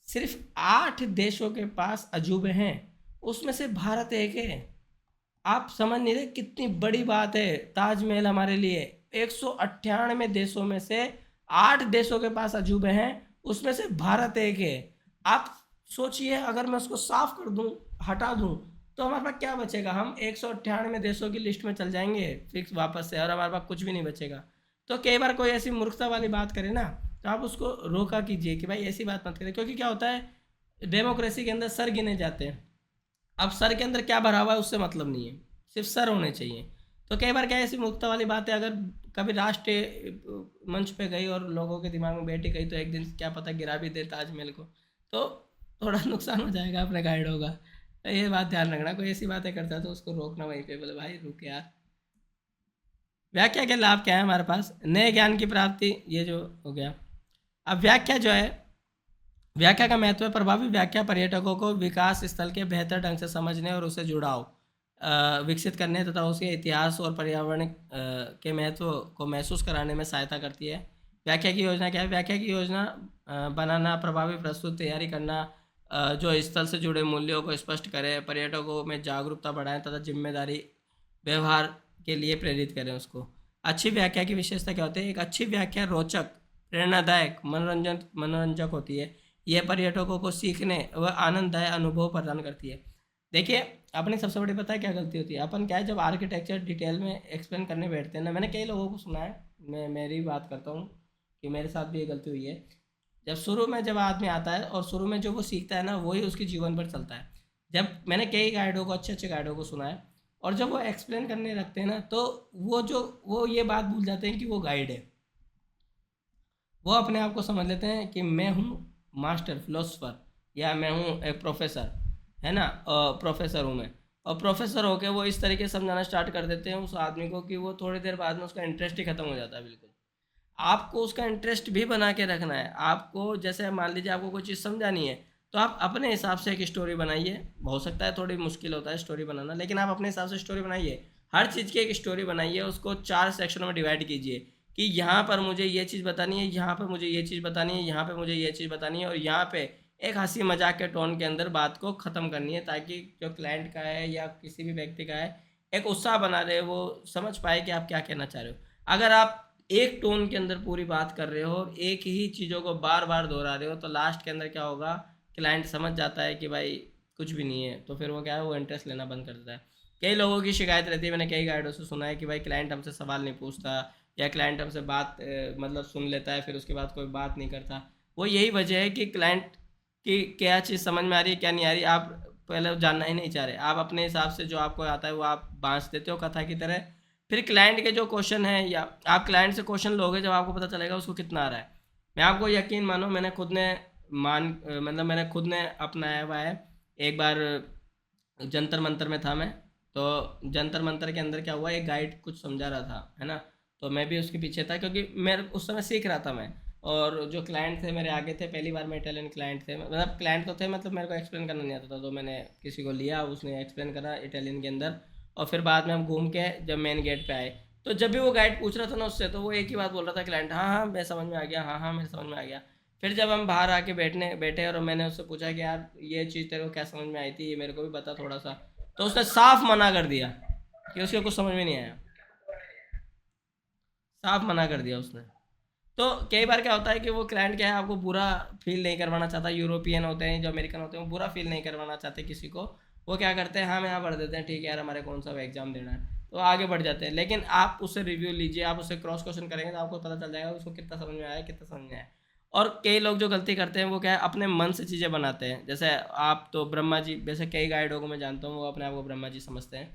सिर्फ 8 देशों के पास अजूबे हैं, उसमें से भारत एक है। आप समझ नहीं रहे कितनी बड़ी बात है ताजमहल हमारे लिए। 198 देशों में से 8 देशों के पास अजूबे हैं, उसमें से भारत एक है। आप सोचिए अगर मैं उसको साफ कर दूं, हटा दूं, तो हमारे पास क्या बचेगा? हम 198 देशों की लिस्ट में चल जाएंगे फिक्स वापस से, और हमारे पास कुछ भी नहीं बचेगा। तो कई बार कोई ऐसी मूर्खता वाली बात करे ना, तो आप उसको रोका कीजिए कि भाई ऐसी बात मत करें, क्योंकि क्या होता है डेमोक्रेसी के अंदर सर गिने जाते हैं। अब सर के अंदर क्या भरा हुआ है उससे मतलब नहीं है, सिर्फ सर होने चाहिए। तो कई बार क्या ऐसी मुक्ता वाली बातें अगर कभी राष्ट्रीय मंच पे गई और लोगों के दिमाग में बैठी गई, तो एक दिन क्या पता गिरा भी दे ताजमहल को, तो थोड़ा नुकसान हो जाएगा अपने गाइडों का। तो ये बात ध्यान रखना, कोई ऐसी बातें करता है तो उसको रोकना वहीं पे, बोले भाई रुक यार। व्याख्या के लाभ क्या है हमारे पास? नए ज्ञान की प्राप्ति, ये जो हो गया। अब व्याख्या जो है, व्याख्या का महत्व है प्रभावी व्याख्या पर्यटकों को विकास स्थल के बेहतर ढंग से समझने और उसे जुड़ाव विकसित करने तथा उसके इतिहास और पर्यावरण के महत्व को महसूस कराने में सहायता करती है। व्याख्या की योजना क्या है? व्याख्या की योजना बनाना, प्रभावी प्रस्तुत तैयारी करना जो स्थल से जुड़े मूल्यों को स्पष्ट करे, पर्यटकों में जागरूकता बढ़ाएं तथा जिम्मेदारी व्यवहार के लिए प्रेरित करें उसको। अच्छी व्याख्या की विशेषता क्या होती है? एक अच्छी व्याख्या रोचक, प्रेरणादायक, मनोरंजक होती है। यह पर्यटकों को सीखने व आनंददायक अनुभव प्रदान करती है। देखिए, अपनी सबसे बड़ी पता है क्या गलती होती है? अपन क्या है, जब आर्किटेक्चर डिटेल में एक्सप्लेन करने बैठते हैं ना, मैंने कई लोगों को सुना है, मैं मेरी बात करता हूँ कि मेरे साथ भी ये गलती हुई है। जब शुरू में जब आदमी आता है और शुरू में जो वो सीखता है ना, वही उसके जीवन पर चलता है। जब मैंने कई गाइडों को, अच्छे अच्छे गाइडों को सुना है, और जब वो एक्सप्लेन करने लगते हैं ना, तो वो ये बात भूल जाते हैं कि वो गाइड है। वो अपने आप को समझ लेते हैं कि मैं हूँ मास्टर फिलोसफर, या मैं हूँ एक प्रोफेसर, है ना, प्रोफेसर हूँ मैं। और प्रोफेसर होके वो इस तरीके से समझाना स्टार्ट कर देते हैं उस आदमी को कि वो थोड़ी देर बाद में उसका इंटरेस्ट ही खत्म हो जाता है बिल्कुल। आपको उसका इंटरेस्ट भी बना के रखना है। आपको जैसे मान लीजिए आपको कोई चीज़ समझानी है, तो आप अपने हिसाब से एक स्टोरी बनाइए। हो सकता है थोड़ी मुश्किल होता है स्टोरी बनाना, लेकिन आप अपने हिसाब से स्टोरी बनाइए। हर चीज़ की एक स्टोरी बनाइए, उसको 4 सेक्शनों में डिवाइड कीजिए कि यहाँ पर मुझे ये चीज़ बतानी है, यहाँ पर मुझे ये चीज़ बतानी है, यहाँ पर मुझे ये चीज़ बतानी है, और यहाँ पे एक हंसी मजाक के टोन के अंदर बात को ख़त्म करनी है, ताकि जो क्लाइंट का है या किसी भी व्यक्ति का है एक उत्साह बना रहे, वो समझ पाए कि आप क्या कहना चाह रहे हो। अगर आप एक टोन के अंदर पूरी बात कर रहे हो और एक ही चीज़ों को बार बार दोहरा रहे हो, तो लास्ट के अंदर क्या होगा, क्लाइंट समझ जाता है कि भाई कुछ भी नहीं है, तो फिर वो क्या है, वो इंटरेस्ट लेना बंद कर देता है। कई लोगों की शिकायत रहती है, मैंने कई गाइडों से सुना है कि भाई क्लाइंट हमसे सवाल नहीं पूछता, या क्लाइंट हमसे बात मतलब सुन लेता है, फिर उसके बाद कोई बात नहीं करता। वो यही वजह है कि क्लाइंट की क्या चीज़ समझ में आ रही है, क्या नहीं आ रही, आप पहले जानना ही नहीं चाह रहे। आप अपने हिसाब से जो आपको आता है वो आप बाँच देते हो कथा की तरह। फिर क्लाइंट के जो क्वेश्चन है, या आप क्लाइंट से क्वेश्चन लोगे जब आपको पता चलेगा उसको कितना आ रहा है। मैं आपको यकीन मानो, मैंने खुद ने मतलब मैंने खुद ने अपनाया हुआ है। एक बार जंतर मंतर में था मैं, तो जंतर मंतर के अंदर क्या हुआ, एक गाइड कुछ समझा रहा था, है ना, तो मैं भी उसके पीछे था, क्योंकि मैं उस समय सीख रहा था मैं। और जो क्लाइंट थे मेरे आगे थे, पहली बार में इटालियन क्लाइंट थे, मतलब क्लाइंट तो थे, मतलब मेरे को एक्सप्लेन करना नहीं आता था, तो मैंने किसी को लिया, उसने एक्सप्लेन करा इटालियन के अंदर। और फिर बाद में हम घूम के जब मेन गेट पे आए, तो जब भी वो गाइड पूछ रहा था ना उससे, तो वो एक ही बात बोल रहा था क्लाइंट, हाँ हाँ मैं समझ में आ गया, हाँ हाँ मेरे समझ में आ गया। फिर जब हम बाहर आके बैठे और मैंने उससे पूछा कि यार ये चीज़ तेरे को क्या समझ में आई थी, ये मेरे को भी बता थोड़ा सा, तो उसने साफ मना कर दिया कि उसको कुछ समझ में नहीं आया। साफ मना कर दिया उसने। तो कई बार क्या होता है कि वो क्लाइंट क्या है, आपको बुरा फील नहीं करवाना चाहता। यूरोपियन होते हैं, जो अमेरिकन होते हैं, वो बुरा फील नहीं करवाना चाहते किसी को। वो क्या करते हैं, हाँ मैं यहाँ पढ़ देते हैं, ठीक है यार हमारे कौन सा एग्जाम देना है, तो आगे बढ़ जाते हैं। लेकिन आप उससे रिव्यू लीजिए, आप उससे क्रॉस क्वेश्चन करेंगे तो आपको पता चल जाएगा उसको कितना समझ में आया, कितना समझ में आया। और कई लोग जो गलती करते हैं वो क्या है, अपने मन से चीज़ें बनाते हैं। जैसे आप तो ब्रह्मा जी, वैसे कई गाइडों को मैं जानता हूँ, वो अपने आप को ब्रह्मा जी समझते हैं।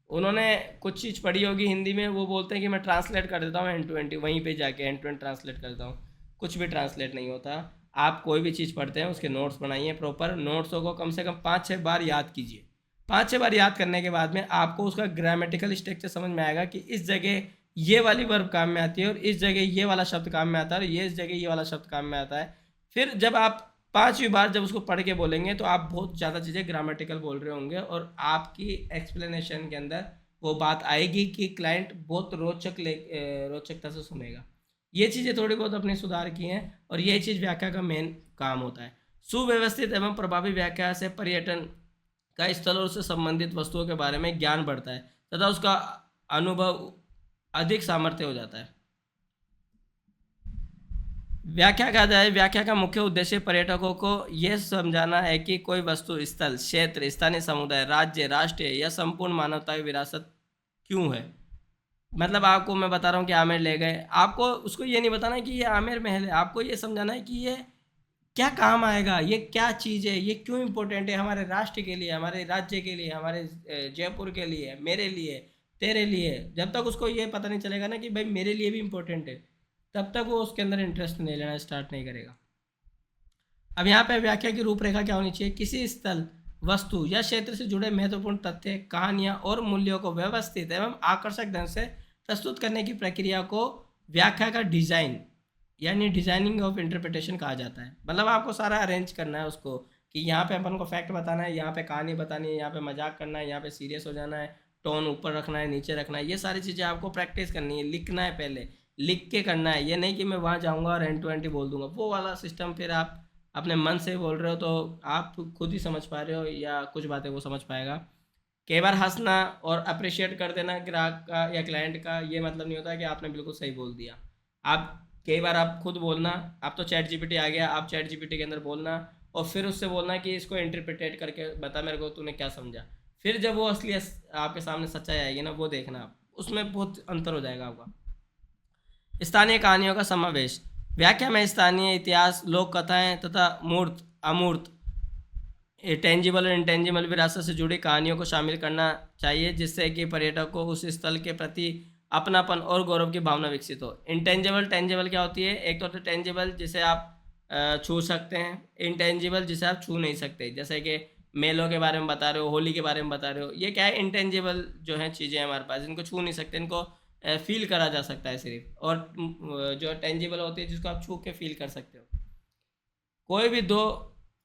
उन्होंने कुछ चीज़ पढ़ी होगी हिंदी में, वो बोलते हैं कि मैं ट्रांसलेट कर देता हूँ एंड टू एंड, वहीं पे जाके एंड टू एंड ट्रांसलेट कर देता हूँ। कुछ भी ट्रांसलेट नहीं होता। आप कोई भी चीज़ पढ़ते हैं उसके नोट्स बनाइए, प्रॉपर नोट्सों को कम से कम 5-6 बार याद कीजिए। 5-6 बार याद करने के बाद में आपको उसका ग्रामेटिकल स्ट्रक्चर समझ में आएगा कि इस जगह ये वाली वर्ब काम में आती है और इस जगह ये वाला शब्द काम में आता है और ये इस जगह ये वाला शब्द काम में आता है। फिर जब आप 5वीं बार जब उसको पढ़ के बोलेंगे तो आप बहुत ज़्यादा चीज़ें ग्रामेटिकल बोल रहे होंगे और आपकी एक्सप्लेनेशन के अंदर वो बात आएगी कि क्लाइंट बहुत रोचकता से सुनेगा। ये चीज़ें थोड़ी बहुत अपने सुधार की हैं और ये चीज़ व्याख्या का मेन काम होता है। सुव्यवस्थित एवं प्रभावी व्याख्या से पर्यटन का स्थल और उससे संबंधित वस्तुओं के बारे में ज्ञान बढ़ता है तथा उसका अनुभव अधिक सामर्थ्य हो जाता है। व्याख्या कहा जाए, व्याख्या का मुख्य उद्देश्य पर्यटकों को यह समझाना है कि कोई वस्तु, स्थल, क्षेत्र, स्थानीय समुदाय, राज्य, राष्ट्रीय या संपूर्ण मानवता की विरासत क्यों है। मतलब आपको मैं बता रहा हूँ कि आमेर ले गए, आपको उसको ये नहीं बताना कि ये आमेर महल है, आपको ये समझाना है कि ये क्या काम आएगा, ये क्या चीज़ है, ये क्यों इम्पोर्टेंट है हमारे राष्ट्र के लिए, हमारे राज्य के लिए, हमारे जयपुर के लिए, मेरे लिए, तेरे लिए। जब तक उसको ये पता नहीं चलेगा ना कि भाई मेरे लिए भी इम्पोर्टेंट है, तब तक वो उसके अंदर इंटरेस्ट नहीं लेना स्टार्ट नहीं करेगा। अब यहाँ पे व्याख्या की रूपरेखा क्या होनी चाहिए। किसी स्थल, वस्तु या क्षेत्र से जुड़े महत्वपूर्ण तथ्य, कहानियाँ और मूल्यों को व्यवस्थित एवं आकर्षक ढंग से प्रस्तुत करने की प्रक्रिया को व्याख्या का डिजाइन यानी डिजाइनिंग ऑफ इंटरप्रिटेशन कहा जाता है। मतलब आपको सारा अरेंज करना है उसको कि यहाँ पे अपन को फैक्ट बताना है, यहाँ पे कहानी बतानी है, यहाँ पे मजाक करना है, यहाँ पे सीरियस हो जाना है, टोन ऊपर रखना है, नीचे रखना है, ये सारी चीज़ें आपको प्रैक्टिस करनी है, लिखना है, पहले लिख के करना है। ये नहीं कि मैं वहाँ जाऊँगा और एंड टू एंड बोल दूंगा, वो वाला सिस्टम फिर आप अपने मन से बोल रहे हो तो आप खुद ही समझ पा रहे हो या कुछ बातें वो समझ पाएगा। कई बार हंसना और अप्रिशिएट कर देना ग्राहक का या क्लाइंट का, ये मतलब नहीं होता कि आपने बिल्कुल सही बोल दिया। आप कई बार आप खुद बोलना, आप तो चैट जीपीटी आ गया, आप चैट जीपीटी के अंदर बोलना और फिर उससे बोलना कि इसको इंटरप्रिटेट करके बता मेरे को तूने क्या समझा। फिर जब वो असली आपके सामने सच्चाई आएगी ना, वो देखना आप, उसमें बहुत अंतर हो जाएगा आपका। स्थानीय कहानियों का समावेश। व्याख्या में स्थानीय इतिहास, लोक कथाएं तथा मूर्त, अमूर्त, टेंजिबल और इंटेंजिबल विरासत से जुड़ी कहानियों को शामिल करना चाहिए, जिससे कि पर्यटक को उस स्थल के प्रति अपनापन और गौरव की भावना विकसित हो। इंटेंजिबल, टेंजिबल क्या होती है। एक तो होता है टेंजिबल जिसे आप छू सकते हैं, इंटेंजिबल जिसे आप छू नहीं सकते, जैसे कि मेलों के बारे में बता रहे हो, होली के बारे में बता रहे हो, ये क्या है इंटेंजिबल जो है चीज़ें हमारे पास, इनको छू नहीं सकते, इनको फील करा जा सकता है सिर्फ। और जो टेंजिबल होती है जिसको आप छू के फील कर सकते हो। कोई भी दो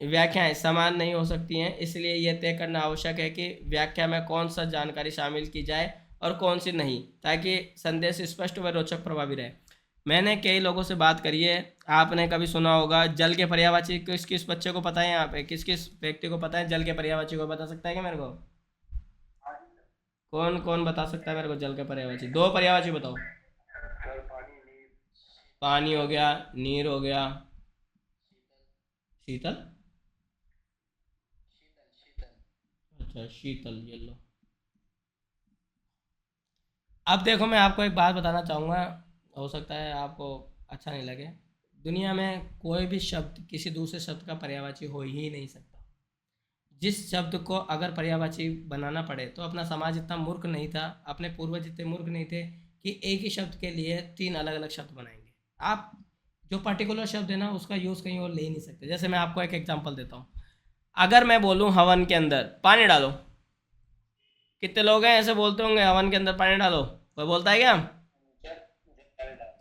व्याख्याएं समान नहीं हो सकती हैं, इसलिए यह तय करना आवश्यक है कि व्याख्या में कौन सा जानकारी शामिल की जाए और कौन सी नहीं, ताकि संदेश स्पष्ट व रोचक प्रभावी रहे। मैंने कई लोगों से बात करी है, आपने कभी सुना होगा जल के पर्यायवाची, किस किस बच्चे को पता है, यहाँ पे किस किस व्यक्ति को पता है जल के पर्यायवाची को, बता सकता है क्या मेरे को। कौन कौन बता सकता है मेरे को जल के पर्यायवाची, दो पर्यायवाची बताओ। पानी हो गया, नीर हो गया, शीतल, अच्छा शीतल, ये लो। अब देखो मैं आपको एक बात बताना चाहूँगा, हो सकता है आपको अच्छा नहीं लगे। दुनिया में कोई भी शब्द किसी दूसरे शब्द का पर्यायवाची हो ही नहीं सकता। जिस शब्द को अगर पर्यायवाची बनाना पड़े तो अपना समाज इतना मूर्ख नहीं था, अपने पूर्वज इतने मूर्ख नहीं थे कि एक ही शब्द के लिए 3 अलग अलग शब्द बनाएंगे। आप जो पर्टिकुलर शब्द है ना उसका यूज़ कहीं और ले ही नहीं सकते। जैसे मैं आपको एक एग्जांपल देता हूँ, अगर मैं बोलूँ हवन के अंदर पानी डालो, कितने लोग हैं ऐसे बोलते होंगे हवन के अंदर पानी डालो, कोई बोलता है क्या।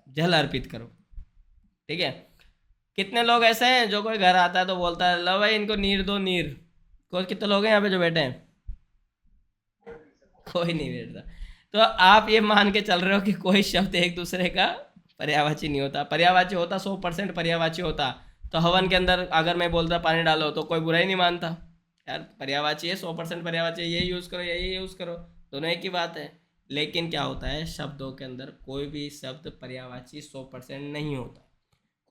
जल अर्पित करो, ठीक है। कितने लोग ऐसे हैं जो कोई घर आता है तो बोलता है लो भाई इनको नीर दो, नीर। कोई कितने लोग हैं यहाँ पे जो बैठे हैं, कोई नहीं बैठता। तो आप ये मान के चल रहे हो कि कोई शब्द एक दूसरे का पर्यायवाची नहीं होता। पर्यायवाची होता 100% पर्यायवाची होता तो हवन के अंदर अगर मैं बोलता पानी डालो तो कोई बुरा ही नहीं मानता, यार पर्यायवाची है 100% पर्यायवाची है, ये यूज़ करो यही यूज़ करो, दोनों एक ही बात है। लेकिन क्या होता है शब्दों के अंदर कोई भी शब्द पर्यायवाची 100% नहीं होता।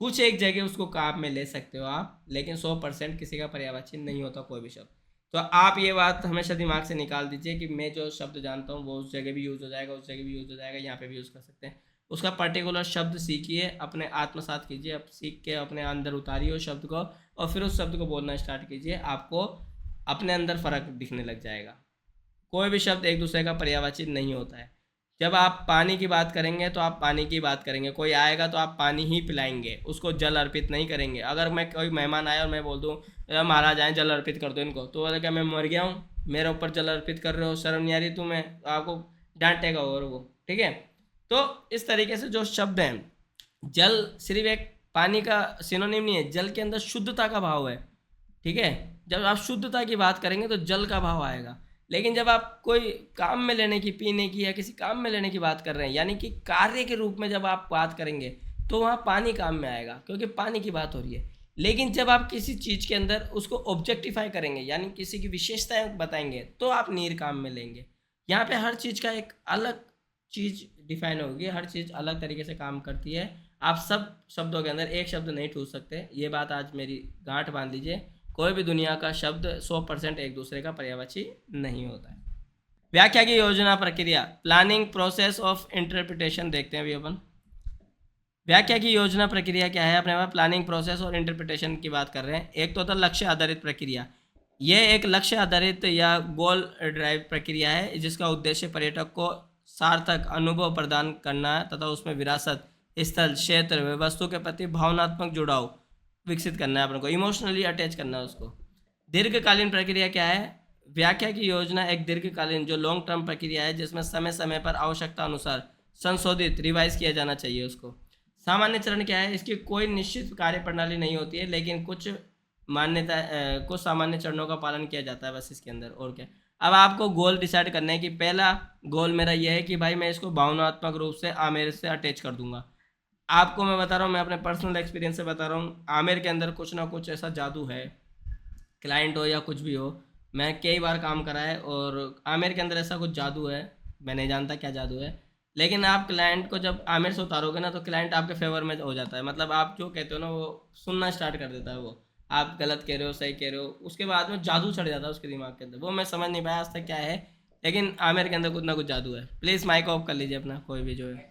कुछ एक जगह उसको काम में ले सकते हो आप, लेकिन 100% किसी का पर्यायवाची नहीं होता कोई भी शब्द। तो आप ये बात हमेशा दिमाग से निकाल दीजिए कि मैं जो शब्द जानता हूँ वो उस जगह भी यूज़ हो जाएगा, उस जगह भी यूज़ हो जाएगा, यहाँ पे भी यूज़ कर सकते हैं। उसका पर्टिकुलर शब्द सीखिए, अपने आत्मसात कीजिए, अब सीख के अपने अंदर उतारिए उस शब्द को और फिर उस शब्द को बोलना स्टार्ट कीजिए, आपको अपने अंदर फ़र्क दिखने लग जाएगा। कोई भी शब्द एक दूसरे का पर्यायवाची नहीं होता है। जब आप पानी की बात करेंगे तो आप पानी की बात करेंगे, कोई आएगा तो आप पानी ही पिलाएंगे, उसको जल अर्पित नहीं करेंगे। अगर मैं कोई मेहमान आया और मैं बोल दूँ महाराज आए जल अर्पित कर दो इनको, तो बोले क्या मैं मर गया हूँ, मेरे ऊपर जल अर्पित कर रहे हो, शर्म नहीं आ रही तुम्हें, तो आपको डांटेगा और वो, ठीक है। तो इस तरीके से जो शब्द हैं, जल सिर्फ एक पानी का सिनोनिम नहीं है, जल के अंदर शुद्धता का भाव है। ठीक है, जब आप शुद्धता की बात करेंगे तो जल का भाव आएगा। लेकिन जब आप कोई काम में लेने की, पीने की या किसी काम में लेने की बात कर रहे हैं, यानी कि कार्य के रूप में जब आप बात करेंगे तो वहाँ पानी काम में आएगा, क्योंकि पानी की बात हो रही है। लेकिन जब आप किसी चीज़ के अंदर उसको ऑब्जेक्टिफाई करेंगे, यानी किसी की विशेषताएं बताएंगे, तो आप नीर काम में लेंगे। यहाँ पे हर चीज़ का एक अलग चीज़ डिफाइन होगी, हर चीज़ अलग तरीके से काम करती है। आप सब शब्दों के अंदर एक शब्द नहीं ठूस सकते, ये बात आज मेरी गांठ बांध लीजिए। कोई भी दुनिया का शब्द 100% एक दूसरे का पर्यायवाची नहीं होता है। व्याख्या की योजना प्रक्रिया, प्लानिंग प्रोसेस ऑफ इंटरप्रिटेशन देखते हैं अभी अपन। व्याख्या की योजना प्रक्रिया क्या है? अपने पास प्लानिंग प्रोसेस और इंटरप्रिटेशन की बात कर रहे हैं। एक तो होता है लक्ष्य आधारित प्रक्रिया। ये एक लक्ष्य आधारित या गोल ड्राइव प्रक्रिया है जिसका उद्देश्य पर्यटक को सार्थक अनुभव प्रदान करना है तथा उसमें विरासत, स्थल, क्षेत्र व वस्तु के प्रति भावनात्मक जुड़ाव विकसित करना है, अपन को इमोशनली अटैच करना है उसको। दीर्घकालीन प्रक्रिया क्या है? व्याख्या की योजना एक दीर्घकालीन जो लॉन्ग टर्म प्रक्रिया है जिसमें समय समय पर आवश्यकता अनुसार संशोधित, रिवाइज किया जाना चाहिए उसको। सामान्य चरण क्या है? इसकी कोई निश्चित कार्य प्रणाली नहीं होती है, लेकिन कुछ मान्यता कुछ सामान्य चरणों का पालन किया जाता है बस इसके अंदर, और क्या। अब आपको गोल डिसाइड करना है कि पहला गोल मेरा यह है कि भाई मैं इसको भावनात्मक रूप से आमेर से अटैच कर दूंगा। आपको मैं बता रहा हूँ, मैं अपने पर्सनल एक्सपीरियंस से बता रहा हूँ, आमेर के अंदर कुछ ना कुछ ऐसा जादू है, क्लाइंट हो या कुछ भी हो, मैं कई बार काम करा है और आमेर के अंदर ऐसा कुछ जादू है, मैं नहीं जानता क्या जादू है, लेकिन आप क्लाइंट को जब आमेर से उतारोगे ना तो क्लाइंट आपके फेवर में हो जाता है। मतलब आप जो कहते हो ना वो सुनना स्टार्ट कर देता है, वो आप गलत कह रहे हो सही कह रहे हो, उसके बाद में जादू चढ़ जाता है उसके दिमाग के अंदर। वो मैं समझ नहीं पाया आज तक क्या है, लेकिन आमेर के अंदर कुछ ना कुछ जादू है। प्लीज़ माइक ऑफ कर लीजिए अपना, कोई भी जो है।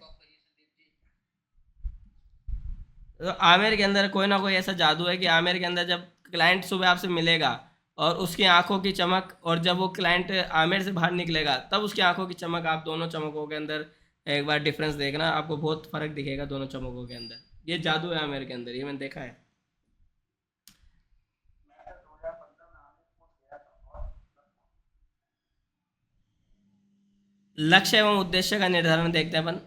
तो आमिर के अंदर कोई ना कोई ऐसा जादू है कि आमिर के अंदर जब क्लाइंट सुबह आपसे मिलेगा और उसकी आंखों की चमक, और जब वो क्लाइंट आमिर से बाहर निकलेगा तब उसकी आंखों की चमक, आप दोनों चमकों के अंदर एक बार डिफरेंस देखना, आपको बहुत फर्क दिखेगा दोनों चमकों के अंदर। ये जादू है आमिर के अंदर, ये मैंने देखा है। लक्ष्य एवं उद्देश्य का निर्धारण देखते हैं अपन।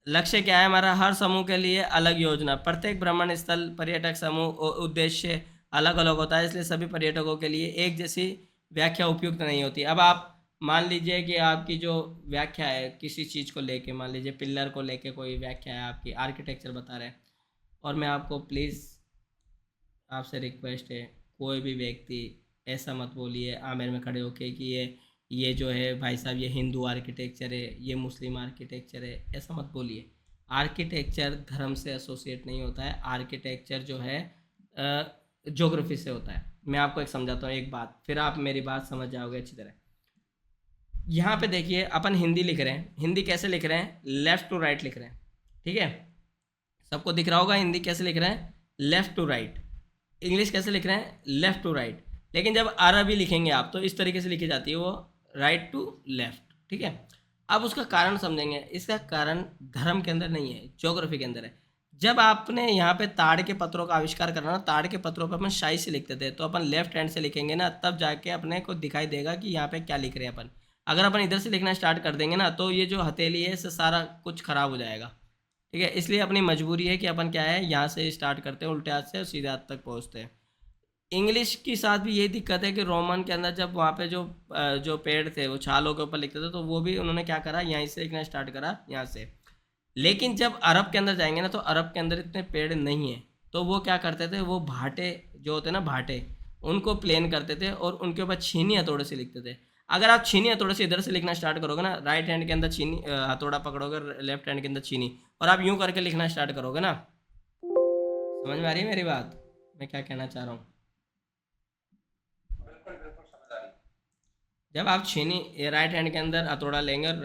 लक्ष्य क्या है हमारा? हर समूह के लिए अलग योजना, प्रत्येक भ्रमण स्थल, पर्यटक समूह और उद्देश्य अलग अलग होता है, इसलिए सभी पर्यटकों के लिए एक जैसी व्याख्या उपयुक्त नहीं होती। अब आप मान लीजिए कि आपकी जो व्याख्या है किसी चीज़ को लेके, मान लीजिए पिलर को लेके कोई व्याख्या है आपकी, आर्किटेक्चर बता रहे हैं, और मैं आपको प्लीज़ आपसे रिक्वेस्ट है, कोई भी व्यक्ति ऐसा मत बोलिए आमिर में खड़े होके कि ये जो है भाई साहब ये हिंदू आर्किटेक्चर है, ये मुस्लिम आर्किटेक्चर है, ऐसा मत बोलिए। आर्किटेक्चर धर्म से एसोसिएट नहीं होता है, आर्किटेक्चर जो है ज्योग्राफी से होता है। मैं आपको एक समझाता हूँ एक बात, फिर आप मेरी बात समझ जाओगे अच्छी तरह। यहाँ पे देखिए अपन हिंदी लिख रहे हैं, हिंदी कैसे लिख रहे हैं? लेफ़्ट टू राइट लिख रहे हैं, ठीक है, सबको दिख रहा होगा हिंदी कैसे लिख रहे हैं, लेफ़्ट टू राइट। इंग्लिश कैसे लिख रहे हैं? Left to right. लेकिन जब अरबी लिखेंगे आप तो इस तरीके से लिखी जाती है वो, राइट टू लेफ़्ट, ठीक है। अब उसका कारण समझेंगे, इसका कारण धर्म के अंदर नहीं है, ज्योग्राफी के अंदर है। जब आपने यहाँ पे ताड़ के पत्रों का आविष्कार करना ना, ताड़ के पत्रों पर अपन शाई से लिखते थे, तो अपन लेफ्ट हैंड से लिखेंगे ना, तब जाके अपने को दिखाई देगा कि यहाँ पे क्या लिख रहे हैं अपन। अगर अपन इधर से लिखना स्टार्ट कर देंगे ना तो ये जो हथेली है इससे सारा कुछ खराब हो जाएगा, ठीक है। इसलिए अपनी मजबूरी है कि अपन क्या है, यहाँ से स्टार्ट करते हैं उल्टे हाथ से और सीधे हाथ तक पहुँचते हैं। इंग्लिश के साथ भी यही दिक्कत है कि रोमन के अंदर जब वहाँ पे जो पेड़ थे वो छालों के ऊपर लिखते थे, तो वो भी उन्होंने क्या करा, यहीं से लिखना स्टार्ट करा, यहाँ से। लेकिन जब अरब के अंदर जाएंगे ना तो अरब के अंदर इतने पेड़ नहीं है, तो वो क्या करते थे, वो भाटे जो होते हैं ना, भाटे, उनको प्लेन करते थे और उनके ऊपर छीनी हथौड़े से लिखते थे। अगर आप छीनी हथौड़े से इधर से लिखना स्टार्ट करोगे ना, राइट हैंड के अंदर छीनी हथौड़ा पकड़ोगे, लेफ्ट हैंड के अंदर छीनी, और आप यूं करके लिखना स्टार्ट करोगे ना, समझ में आ रही है मेरी बात, मैं क्या कहना चाह रहा हूँ? जब आप छीनी राइट हैंड के अंदर हथौड़ा लेंगे और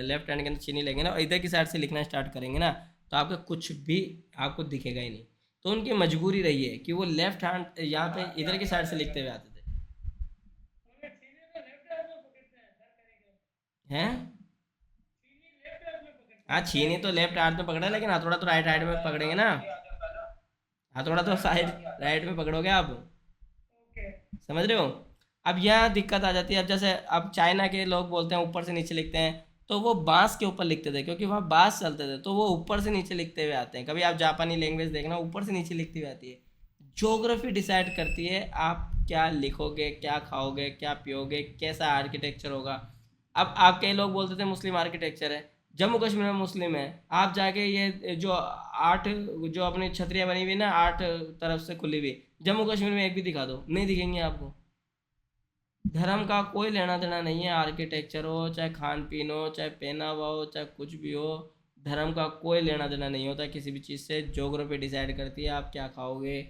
लेफ्ट हैंड के अंदर छीनी लेंगे ना, और इधर की साइड से लिखना स्टार्ट करेंगे ना, तो आपका कुछ भी आपको दिखेगा ही नहीं। तो उनकी मजबूरी रही है कि वो लेफ्ट हैंड यहाँ पे इधर की साइड से लिखते हुए आते थे। हैं? हाँ, छीनी तो लेफ्ट हाथ में पकड़ा है, लेकिन हथौड़ा तो राइट हैंड में पकड़ेंगे ना, हथौड़ा तो साइड राइट में पकड़ोगे आप, समझ रहे हो? अब यह दिक्कत आ जाती है। अब जैसे अब चाइना के लोग बोलते हैं ऊपर से नीचे लिखते हैं, तो वो बांस के ऊपर लिखते थे, क्योंकि वहाँ बांस चलते थे, तो वो ऊपर से नीचे लिखते हुए आते हैं। कभी आप जापानी लैंग्वेज देखना, ऊपर से नीचे लिखती हुई आती है। ज्योग्राफी डिसाइड करती है आप क्या लिखोगे, क्या खाओगे, क्या पियोगे, कैसा आर्किटेक्चर होगा। अब आप कई लोग बोलते थे मुस्लिम आर्किटेक्चर है, जम्मू कश्मीर में मुस्लिम है। आप जाके ये जो आठ, जो अपनी छतरियाँ बनी हुई ना 8 तरफ से खुली हुई, जम्मू कश्मीर में एक भी दिखा दो, नहीं दिखेंगे आपको। धर्म का कोई लेना देना नहीं है, आर्किटेक्चर हो चाहे खान पीन हो चाहे पहनावा हो चाहे कुछ भी हो, धर्म का कोई लेना देना नहीं होता किसी भी चीज़ से। ज्योग्राफी डिसाइड करती है आप क्या खाओगे,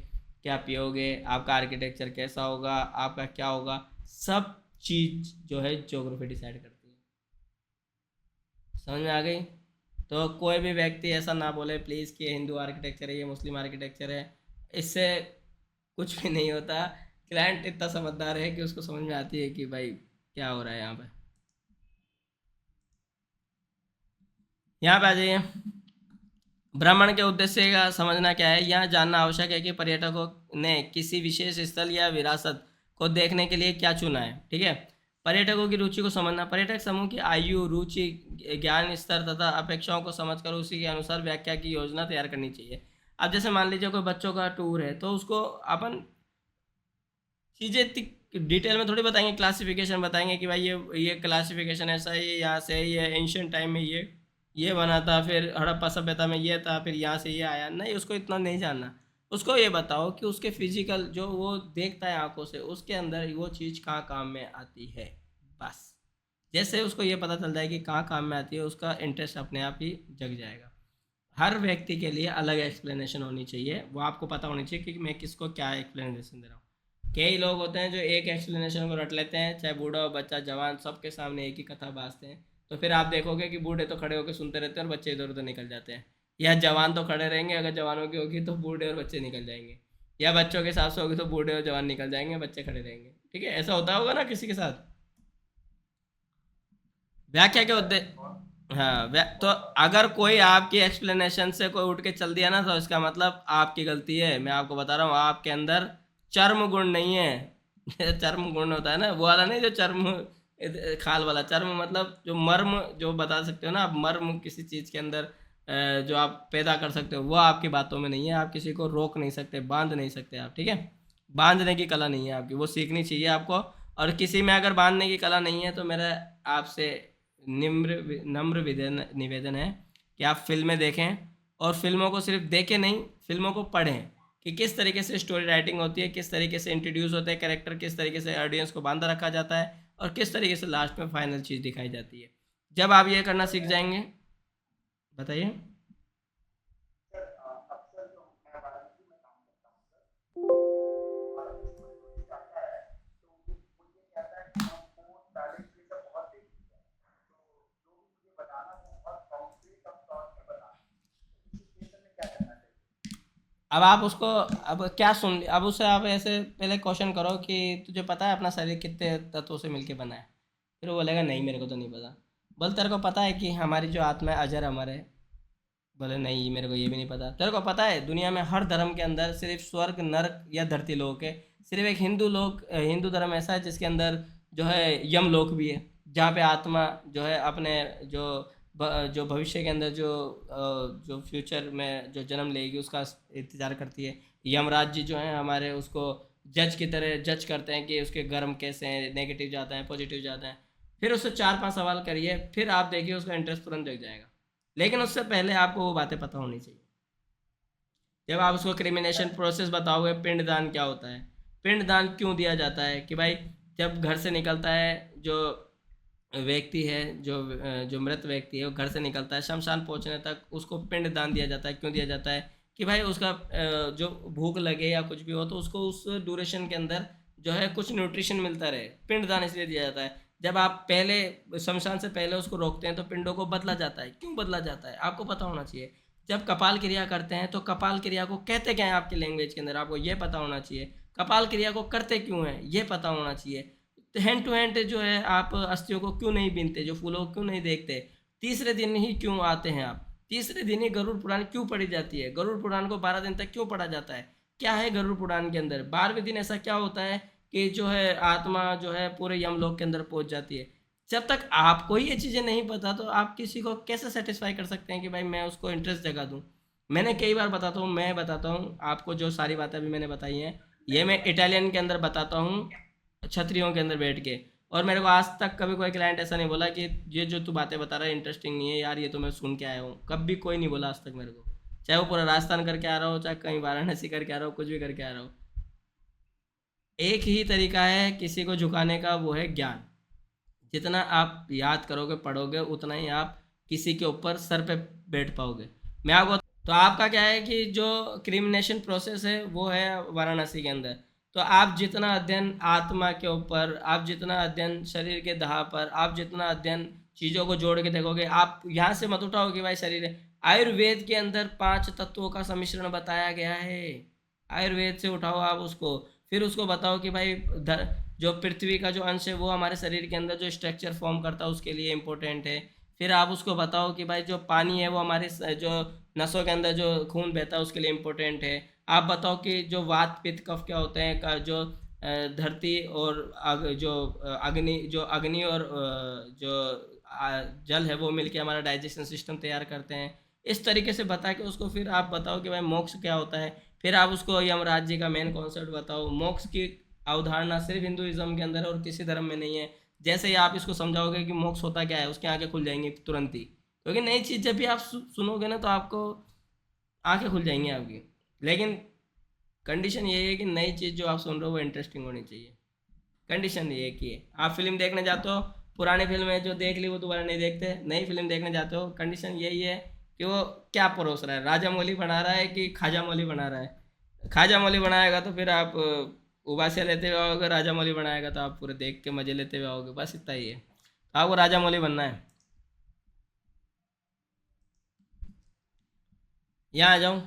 क्या पियोगे, आपका आर्किटेक्चर कैसा होगा, आपका क्या होगा, सब चीज़ जो है ज्योग्राफी डिसाइड करती है। समझ में आ गई? तो कोई भी व्यक्ति ऐसा ना बोले प्लीज़ कि ये हिंदू आर्किटेक्चर है, ये मुस्लिम आर्किटेक्चर है, इससे कुछ भी नहीं होता। क्लाइंट इतना समझदार है कि उसको समझ में आती है कि भाई क्या हो रहा है यहाँ पे। यहाँ पे आ जाइए। भ्रमण के उद्देश्य का समझना क्या है, यह जानना आवश्यक है कि पर्यटकों ने किसी विशेष स्थल या विरासत को देखने के लिए क्या चुना है। ठीक है, पर्यटकों की रुचि को समझना, पर्यटक समूह की आयु, रुचि, ज्ञान स्तर तथा अपेक्षाओं को समझकर उसी के अनुसार व्याख्या की योजना तैयार करनी चाहिए। अब जैसे मान लीजिए कोई बच्चों का टूर है, तो उसको अपन चीज़ें डिटेल में थोड़ी बताएंगे, क्लासिफिकेशन बताएंगे कि भाई ये क्लासिफिकेशन ऐसा है, ये यहाँ से है, ये एंशियंट टाइम में ये बना था, फिर हड़प्पा सभ्यता में ये था, फिर यहाँ से ये आया। नहीं, उसको इतना नहीं जानना। उसको ये बताओ कि उसके फिजिकल जो वो देखता है आंखों से, उसके अंदर वो चीज़ कहाँ काम में आती है, बस। जैसे उसको ये पता चल जाए कि कहाँ काम में आती है, उसका इंटरेस्ट अपने आप ही जग जाएगा। हर व्यक्ति के लिए अलग एक्सप्लेनेशन होनी चाहिए, वो आपको पता होनी चाहिए कि मैं किसको क्या एक्सप्लेनेशन दे रहा हूँ। कई लोग होते हैं जो एक एक्सप्लेनेशन को रट लेते हैं, चाहे बूढ़ा हो बच्चा जवान सबके सामने एक ही कथा बाजते हैं। तो फिर आप देखोगे कि बूढ़े तो खड़े होकर सुनते रहते हैं और बच्चे इधर उधर निकल जाते हैं, या जवान तो खड़े रहेंगे, अगर जवानों की होगी तो बूढ़े और बच्चे निकल जाएंगे, या बच्चों के हिसाब से होगी तो बूढ़े और जवान निकल जाएंगे, बच्चे खड़े रहेंगे। ठीक है, ऐसा होता होगा ना किसी के साथ। व्याख्या के उद्देश्य, हाँ तो अगर कोई आपकी एक्सप्लेनेशन से कोई उठ के चल दिया ना, तो इसका मतलब आपकी गलती है। मैं आपको बता रहा हूँ, आपके अंदर चर्म गुण नहीं है। चर्म गुण होता है ना, वो वाला नहीं, जो चर्म खाल वाला चर्म, मतलब जो मर्म जो बता सकते हो ना आप, मर्म किसी चीज़ के अंदर जो आप पैदा कर सकते हो, वो आपकी बातों में नहीं है। आप किसी को रोक नहीं सकते, बांध नहीं सकते आप। ठीक है, बांधने की कला नहीं है आपकी, वो सीखनी चाहिए आपको। और किसी में अगर बांधने की कला नहीं है तो मेरा आपसे नम्र निवेदन है कि आप फिल्में देखें, और फिल्मों को सिर्फ देखें नहीं, फिल्मों को पढ़ें कि किस तरीके से स्टोरी राइटिंग होती है, किस तरीके से इंट्रोड्यूस होते हैं कैरेक्टर, किस तरीके से ऑडियंस को बांधा रखा जाता है, और किस तरीके से लास्ट में फाइनल चीज़ दिखाई जाती है। जब आप ये करना सीख जाएंगे, बताइए। अब आप उसको, अब क्या सुन, अब उससे आप ऐसे पहले क्वेश्चन करो कि तुझे पता है अपना शरीर कितने तत्वों से मिलके बना है। फिर वो बोलेगा नहीं मेरे को तो नहीं पता। बोल तेरे को पता है कि हमारी जो आत्मा है अजर अमर है। बोले नहीं मेरे को ये भी नहीं पता। तेरे को पता है दुनिया में हर धर्म के अंदर सिर्फ स्वर्ग नरक या धरती लोक है, सिर्फ एक हिंदू धर्म ऐसा है जिसके अंदर जो है यम लोक भी है, जहाँ पे आत्मा जो है अपने जो जो भविष्य के अंदर जो फ्यूचर में जो जन्म लेगी उसका इंतजार करती है। यमराज जी जो हैं हमारे, उसको जज की तरह जज करते हैं कि उसके कर्म कैसे हैं, नेगेटिव जाता है पॉजिटिव जाता है। फिर उससे 4-5 सवाल करिए, फिर आप देखिए उसका इंटरेस्ट तुरंत जग जाएगा। लेकिन उससे पहले आपको वो बातें पता होनी चाहिए। जब आप उसको क्रिमिनेशन प्रोसेस बताओगे, पिंडदान क्या होता है, पिंडदान क्यों दिया जाता है, कि भाई जब घर से निकलता है जो व्यक्ति है, जो मृत व्यक्ति है, वो घर से निकलता है, शमशान पहुंचने तक उसको पिंड दान दिया जाता है। क्यों दिया जाता है? कि भाई उसका जो भूख लगे या कुछ भी हो तो उसको उस ड्यूरेशन के अंदर जो है कुछ न्यूट्रिशन मिलता रहे। पिंड दान इसलिए दिया जाता है। जब आप पहले शमशान से पहले उसको रोकते हैं तो पिंडों को बदला जाता है। क्यों बदला जाता है आपको पता होना चाहिए। जब कपाल क्रिया करते हैं तो कपाल क्रिया को कहते क्या है आपकी लैंग्वेज के अंदर, आपको ये पता होना चाहिए। कपाल क्रिया को करते क्यों हैं ये पता होना चाहिए। तो हैंड टू हैंड जो है आप अस्थियों को क्यों नहीं बीनते, जो फूलों को क्यों नहीं देखते, तीसरे दिन ही क्यों आते हैं आप, तीसरे दिन ही गरुड़ पुराण क्यों पढ़ी जाती है, गरुड़ पुराण को 12 दिन तक क्यों पढ़ा जाता है, क्या है गरुड़ पुराण के अंदर। 12वें दिन ऐसा क्या होता है कि जो है आत्मा जो है पूरे यमलोक के अंदर पहुंच जाती है। जब तक आपको ही ये चीज़ें नहीं पता तो आप किसी को कैसे सेटिस्फाई कर सकते हैं कि भाई मैं उसको इंटरेस्ट जगा दूँ। मैंने कई बार बताता हूँ, मैं बताता हूँ आपको जो सारी बातें अभी मैंने बताई हैं, ये मैं इटालियन के अंदर बताता हूँ, छतरियों के अंदर बैठ के। और मेरे को आज तक कभी कोई क्लाइंट ऐसा नहीं बोला कि ये जो तू बातें बता रहा है इंटरेस्टिंग नहीं है यार, ये तो मैं सुन के आया हूँ। कभी कोई नहीं बोला आज तक मेरे को, चाहे वो पूरा राजस्थान करके आ रहा हो, चाहे कहीं वाराणसी करके आ रहा हो, कुछ भी करके आ रहा हो। एक ही तरीका है किसी को झुकाने का, वो है ज्ञान। जितना आप याद करोगे, पढ़ोगे, उतना ही आप किसी के ऊपर सर पे बैठ पाओगे। मैं आपको, तो आपका क्या है कि जो क्रिमिनेशन प्रोसेस है वो है वाराणसी के अंदर। तो आप जितना अध्ययन आत्मा के ऊपर, आप जितना अध्ययन शरीर के दाह पर, आप जितना अध्ययन चीज़ों को जोड़ के देखोगे, आप यहाँ से मत उठाओ कि भाई शरीर है। आयुर्वेद के अंदर 5 तत्वों का सम्मिश्रण बताया गया है। आयुर्वेद से उठाओ आप उसको, फिर उसको बताओ कि भाई जो पृथ्वी का जो अंश है वो हमारे शरीर के अंदर जो स्ट्रक्चर फॉर्म करता है उसके लिए इम्पोर्टेंट है। फिर आप उसको बताओ कि भाई जो पानी है वो हमारे जो नसों के अंदर जो खून बहता है उसके लिए इम्पोर्टेंट है। आप बताओ कि जो वात पित्त कफ क्या होते हैं, जो धरती और जो अग्नि और जो जल है वो मिलके हमारा डाइजेशन सिस्टम तैयार करते हैं। इस तरीके से बता के उसको फिर आप बताओ कि भाई मोक्ष क्या होता है। फिर आप उसको यमराज जी का मेन कॉन्सेप्ट बताओ। मोक्ष की अवधारणा सिर्फ हिंदुइज्म के अंदर और किसी धर्म में नहीं है। जैसे ही आप इसको समझाओगे कि मोक्ष होता क्या है, उसकी आंखें खुल जाएंगी तुरंत ही, क्योंकि नई चीज़ जब भी आप सुनोगे ना तो आपको आंखें खुल जाएंगी आपकी। लेकिन कंडीशन ये है कि नई चीज़ जो आप सुन रहे हो वो इंटरेस्टिंग होनी चाहिए। कंडीशन ये कि आप फिल्म देखने जाते हो, पुरानी फिल्में जो देख ली वो दोबारा नहीं देखते, नई फिल्म देखने जाते हो, कंडीशन यही है कि वो क्या परोस रहा है, राजा मौली बना रहा है कि खाजा मौली बना रहा है। खाजा मौली बनाएगा तो फिर आप उबासियाँ लेते हुए आओगे, राजा मौली बनाएगा तो आप पूरे देख के मज़े लेते हुए आओगे। बस इतना ही है, तो आपको राजा मौली बनना है। यहाँ आ जाऊँ।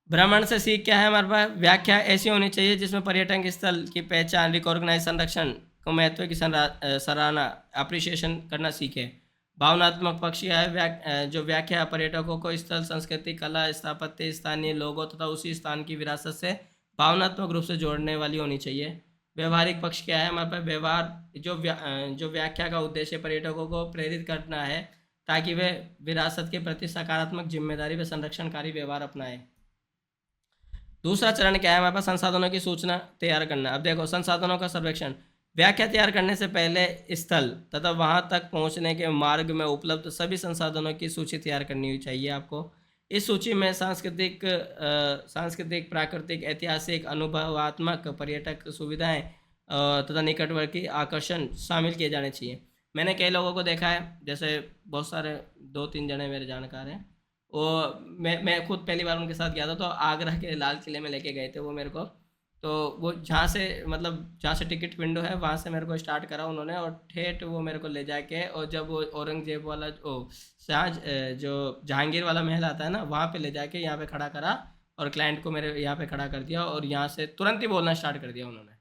भ्रमण से सीख क्या है हमारे पास, व्याख्या ऐसी होनी चाहिए जिसमें पर्यटन स्थल की पहचान, रिकॉग्नाइज, संरक्षण को महत्व की सराहना, अप्रिशिएशन करना सीखे। भावनात्मक पक्ष यह है जो व्याख्या पर्यटकों को स्थल, संस्कृति, कला, स्थापत्य, स्थानीय लोगों तथा उसी स्थान की विरासत से भावनात्मक रूप से जोड़ने वाली होनी चाहिए। व्यवहारिक पक्ष क्या है हमारे पास, व्यवहार जो व्याख्या का उद्देश्य पर्यटकों को प्रेरित करना है ताकि वे विरासत के प्रति सकारात्मक, जिम्मेदारी व संरक्षणकारी व्यवहार अपनाएं। दूसरा चरण क्या है हमारे पास, संसाधनों की सूचना तैयार करना। अब देखो, संसाधनों का सर्वेक्षण। व्याख्या तैयार करने से पहले स्थल तथा वहां तक पहुंचने के मार्ग में उपलब्ध सभी संसाधनों की सूची तैयार करनी चाहिए आपको। इस सूची में सांस्कृतिक, प्राकृतिक, ऐतिहासिक, अनुभवात्मक, पर्यटक सुविधाएं तथा निकटवर्ती आकर्षण शामिल किए जाने चाहिए। मैंने कई लोगों को देखा है, जैसे बहुत सारे 2-3 जने मेरे जानकार हैं, वो मैं खुद पहली बार उनके साथ गया था तो आगरा के लाल किले में लेके गए थे वो मेरे को। तो वो जहाँ से टिकट विंडो है वहाँ से मेरे को स्टार्ट करा उन्होंने, और ठेठ वो मेरे को ले जाके, और जब वो औरंगजेब वाला जो जहांगीर वाला महल आता है ना, वहाँ पे ले जाके यहाँ पे खड़ा करा, और क्लाइंट को मेरे यहाँ पे खड़ा कर दिया, और यहाँ से तुरंत ही बोलना स्टार्ट कर दिया उन्होंने।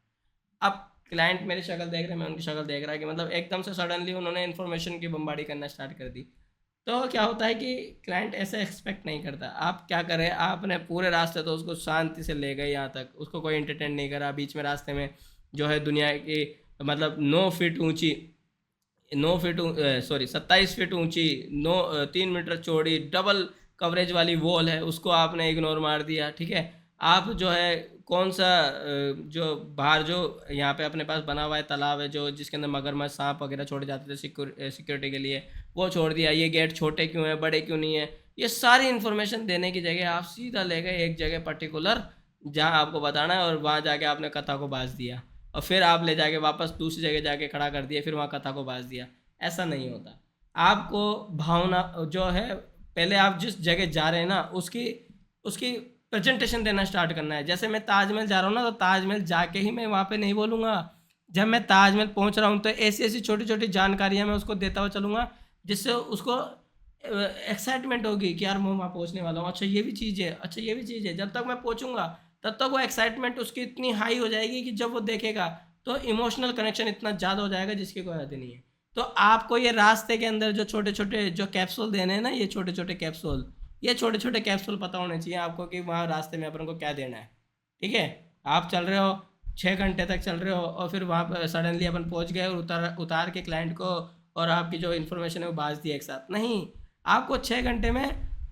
अब क्लाइंट मेरी शक्ल देख रहे, मैं उनकी शक्ल देख रहा कि मतलब एकदम से सडनली उन्होंने इन्फॉर्मेशन की बम्बारी करना स्टार्ट कर दी। तो क्या होता है कि क्लाइंट ऐसे एक्सपेक्ट नहीं करता। आप क्या करें, आपने पूरे रास्ते तो उसको शांति से ले गए यहाँ तक, उसको कोई एंटरटेन नहीं करा। बीच में रास्ते में जो है दुनिया की मतलब 9 फीट ऊंची, 9 फीट सॉरी 27 फीट ऊंची, 3 मीटर चौड़ी डबल कवरेज वाली वॉल है, उसको आपने इग्नोर मार दिया। ठीक है, आप जो है कौन सा जो बाहर जो यहाँ पे अपने पास बना हुआ है तालाब है जो जिसके अंदर मगरमच्छ, सांप वगैरह छोड़े जाते थे सिक्योरिटी के लिए, वो छोड़ दिया। ये गेट छोटे क्यों है, बड़े क्यों नहीं है, ये सारी इन्फॉर्मेशन देने की जगह आप सीधा ले गए एक जगह पर्टिकुलर जहाँ आपको बताना है, और वहाँ जाके आपने कथा को बाज दिया, और फिर आप ले जाके वापस दूसरी जगह जाके खड़ा कर दिया, फिर वहाँ कथा को बाज दिया। ऐसा नहीं होता। आपको भावना जो है, पहले आप जिस जगह जा रहे हैं ना उसकी उसकी प्रेजेंटेशन देना स्टार्ट करना है। जैसे मैं ताजमहल जा रहा हूँ ना, तो ताजमहल जाके ही मैं वहाँ पे नहीं बोलूँगा। जब मैं ताजमहल पहुँच रहा हूँ तो ऐसी ऐसी छोटी छोटी जानकारियाँ मैं उसको देता हुआ चलूँगा, जिससे उसको एक्साइटमेंट होगी कि यार मैं वहाँ पहुँचने वाला हूँ, अच्छा ये भी चीज़ है, अच्छा ये भी चीज़ है। जब तक मैं पहुँचूँगा तब तक वो एक्साइटमेंट उसकी इतनी हाई हो जाएगी कि जब वो देखेगा तो इमोशनल कनेक्शन इतना ज़्यादा हो जाएगा जिसकी कोई हद नहीं है। तो आपको ये रास्ते के अंदर जो छोटे छोटे जो कैप्सूल देने हैं ना, ये छोटे छोटे कैप्सूल, ये छोटे छोटे कैप्सूल पता होने चाहिए आपको कि वहाँ रास्ते में अपन को क्या देना है। ठीक है, आप चल रहे हो, 6 घंटे तक चल रहे हो और फिर वहाँ पर सडनली अपन पहुँच गए और उतार उतार के क्लाइंट को और आपकी जो इन्फॉर्मेशन है वो बाज दी एक साथ। नहीं, आपको 6 घंटे में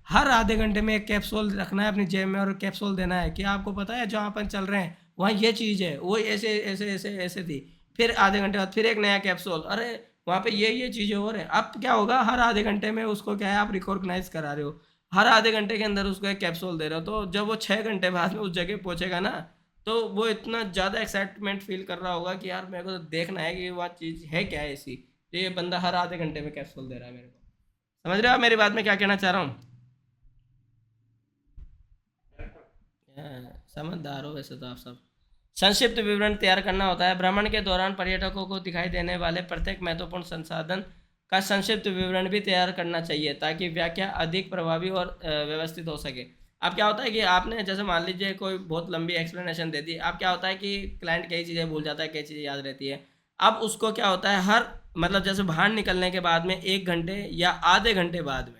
हर आधे घंटे में एक कैप्सूल रखना है अपनी जेब में और कैप्सूल देना है कि आपको पता है जहाँ अपन चल रहे हैं वहाँ ये चीज़ है, वो ऐसे ऐसे ऐसे ऐसे थी। फिर आधे घंटे बाद फिर एक नया कैप्सूल, अरे वहाँ पे ये चीज़ें हो रहे हैं। अब क्या होगा, हर आधे घंटे में उसको क्या है आप रिकॉग्नाइज करा रहे हो, हर आधे घंटे के अंदर उसको एक कैप्सूल दे रहे हो। तो जब वो 6 घंटे बाद में उस जगह पहुंचेगा ना, तो वो इतना ज़्यादा एक्साइटमेंट फील कर रहा होगा कि यार मेरे को तो देखना है कि वह चीज़ है क्या है ऐसी, तो ये बंदा हर आधे घंटे में कैप्सूल दे रहा है मेरे को। समझ रहे हो आप मेरी बात में क्या कहना चाह रहा हूँ? समझदार हो वैसे तो आप सब। संक्षिप्त विवरण तैयार करना होता है। भ्रमण के दौरान पर्यटकों को दिखाई देने वाले प्रत्येक महत्वपूर्ण संसाधन का संक्षिप्त विवरण भी तैयार करना चाहिए ताकि व्याख्या अधिक प्रभावी और व्यवस्थित हो सके। अब क्या होता है कि आपने जैसे मान लीजिए कोई बहुत लंबी एक्सप्लेनेशन दे दी, अब क्या होता है कि क्लाइंट कई चीज़ें भूल जाता है, कई चीज़ें याद रहती है। अब उसको क्या होता है, हर मतलब जैसे बाहर निकलने के बाद में 1 घंटे या आधे घंटे बाद में